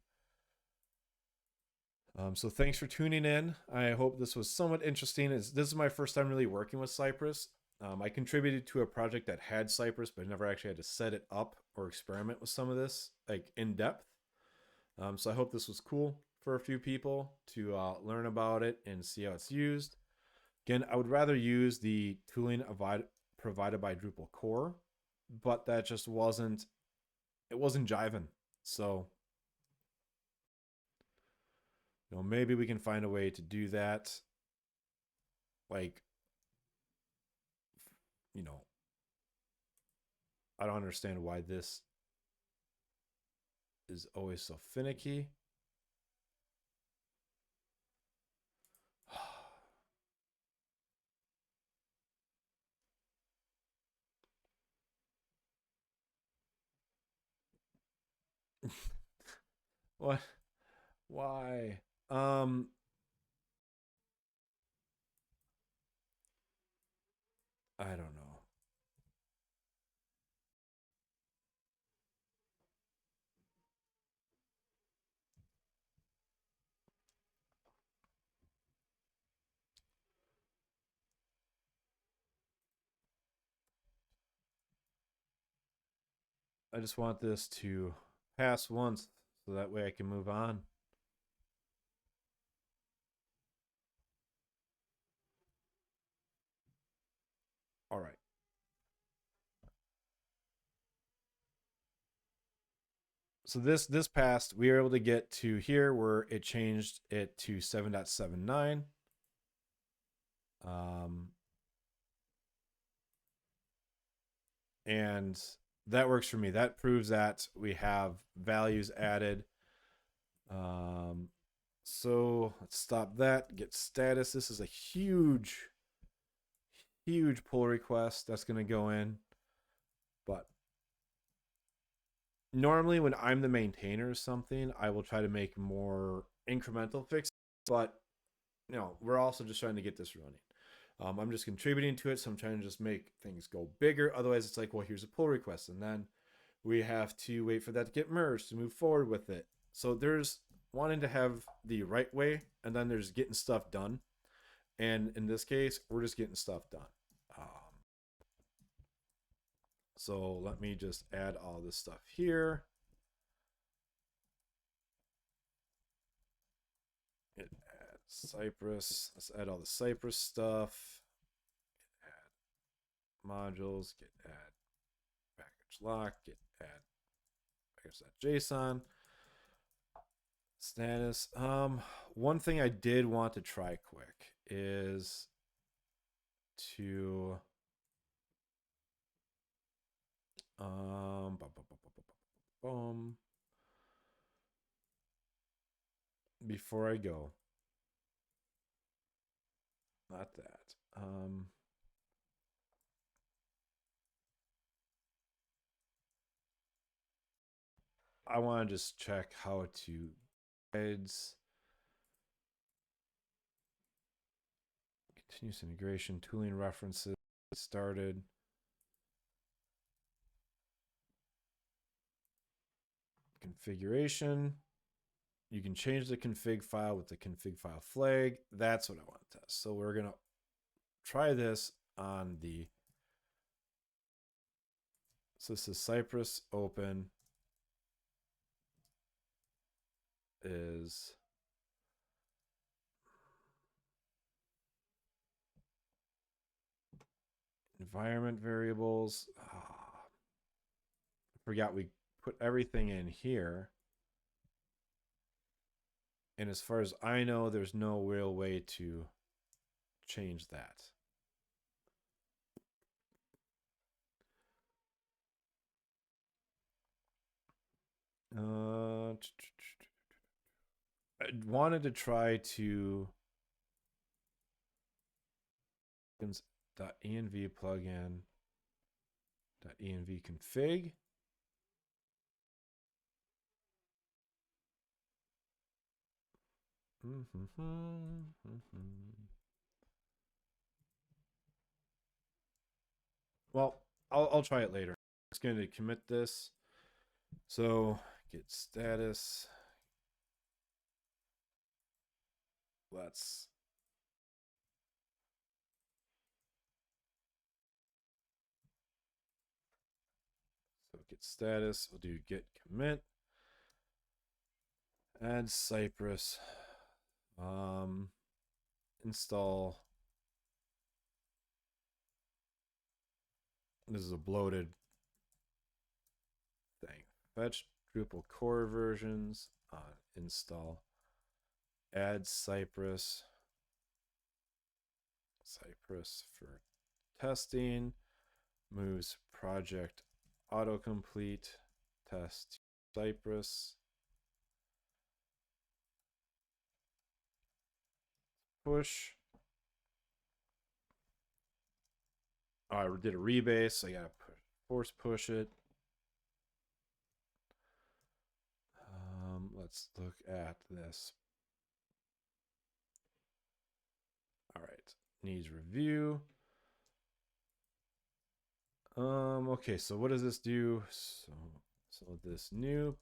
So thanks for tuning in. I hope this was somewhat interesting. This is my first time really working with Cypress. I contributed to a project that had Cypress, but I never actually had to set it up or experiment with some of this, like in depth. So I hope this was cool for a few people to learn about it and see how it's used. Again, I would rather use the tooling provided by Drupal core, but that just wasn't jiving. So, you know, maybe we can find a way to do that. Like, you know, I don't understand why this is always so finicky. What? Why? I don't know. I just want this to pass once so that way I can move on. All right. So this passed, we were able to get to here where it changed it to 7.79. And that works for me. That proves that we have values added. So let's stop that, get status. This is a huge pull request that's going to go in. But normally when I'm the maintainer of something, I will try to make more incremental fixes. But we're also just trying to get this running. I'm just contributing to it, so I'm trying to just make things go bigger. Otherwise, it's like, well, here's a pull request, and then we have to wait for that to get merged to move forward with it. So there's wanting to have the right way, and then there's getting stuff done. And in this case, we're just getting stuff done. So let me just add all this stuff here. Add Cypress. Let's add all the Cypress stuff. Add modules. Get add package lock. Get add package.json. Status. One thing I did want to try quick is to before I go, not that. I want to just check how to guides, continuous integration, tooling references started. Configuration. You can change the config file with the config file flag. That's what I want to test. So we're going to try this on the, so this is Cypress open is environment variables. I forgot we put everything in here. And as far as I know, there's no real way to change that. I wanted to try to .env plugin .env config. Well, I'll try it later. It's going to commit this. So get status. Let's get status. We'll do get commit. Add Cypress. Install. This is a bloated thing. Fetch Drupal core versions. Install. Add Cypress. Cypress for testing. Moves project autocomplete. Test Cypress. Push. Oh, I did a rebase, so I gotta force push it. Let's look at this. All right, needs review. Okay, so what does this do? So this new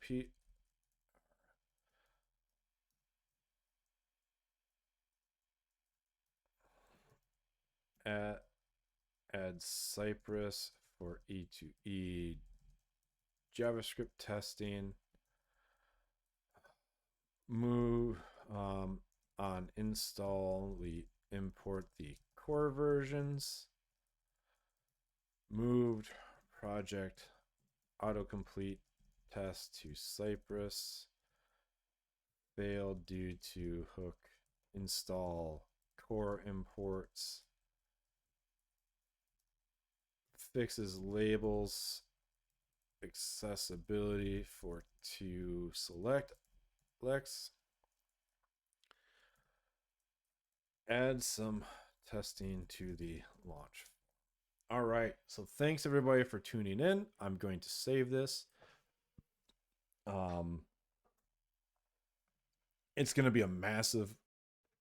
add Cypress for E2E JavaScript testing. Move on install, we import the core versions. Moved project autocomplete test to Cypress. Failed due to hook install core imports. Fixes labels accessibility for to select Lex. Add some testing to the launch. All right, so thanks everybody for tuning in. I'm going to save this. It's going to be a massive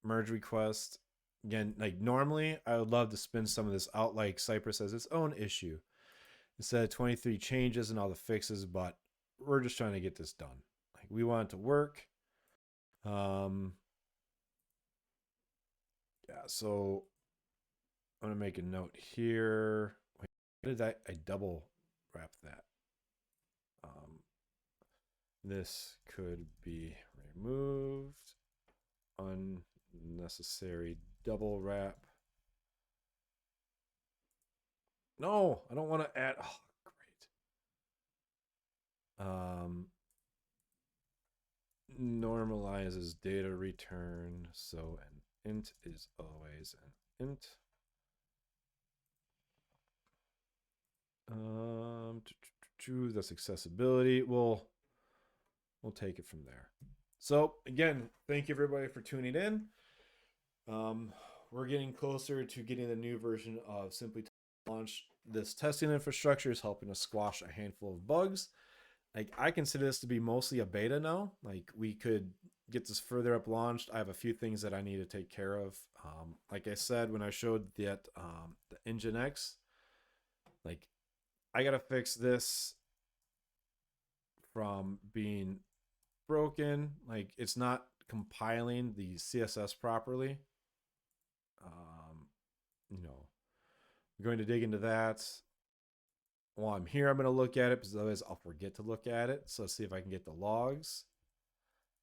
merge request. Again, like normally I would love to spin some of this out like Cypress has its own issue instead of 23 changes and all the fixes, but we're just trying to get this done. Like we want it to work. Yeah, so I'm gonna make a note here. Wait, how did I double wrap that? This could be removed. Unnecessary double wrap. No, I don't want to add. Oh, great. Normalizes data return, so an int is always an int. That's accessibility. We'll take it from there. So again, thank you everybody for tuning in. We're getting closer to getting the new version of Simply launched. This testing infrastructure is helping us squash a handful of bugs. Like I consider this to be mostly a beta now. Like we could get this further up launched. I have a few things that I need to take care of. Like I said, when I showed that the Nginx, like I got to fix this from being broken. Like it's not compiling the CSS properly. I'm going to dig into that. While I'm here, I'm going to look at it because otherwise I'll forget to look at it. So let's see if I can get the logs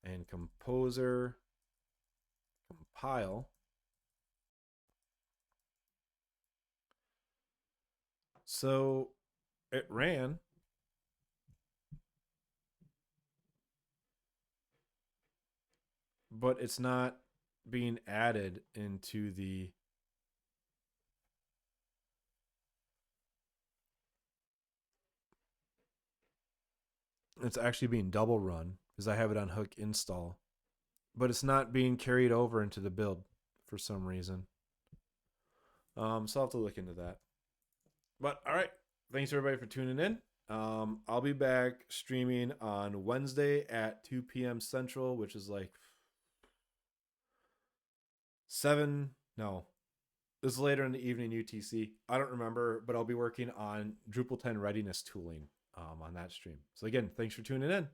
and composer compile. So it ran. But it's not being added into the it's actually being double run because I have it on hook install, but it's not being carried over into the build for some reason. So I'll have to look into that. But all right, thanks everybody for tuning in. I'll be back streaming on Wednesday at 2 p.m. Central, which is like 7. No, this is later in the evening UTC. I don't remember, but I'll be working on Drupal 10 readiness tooling on that stream. So again, thanks for tuning in.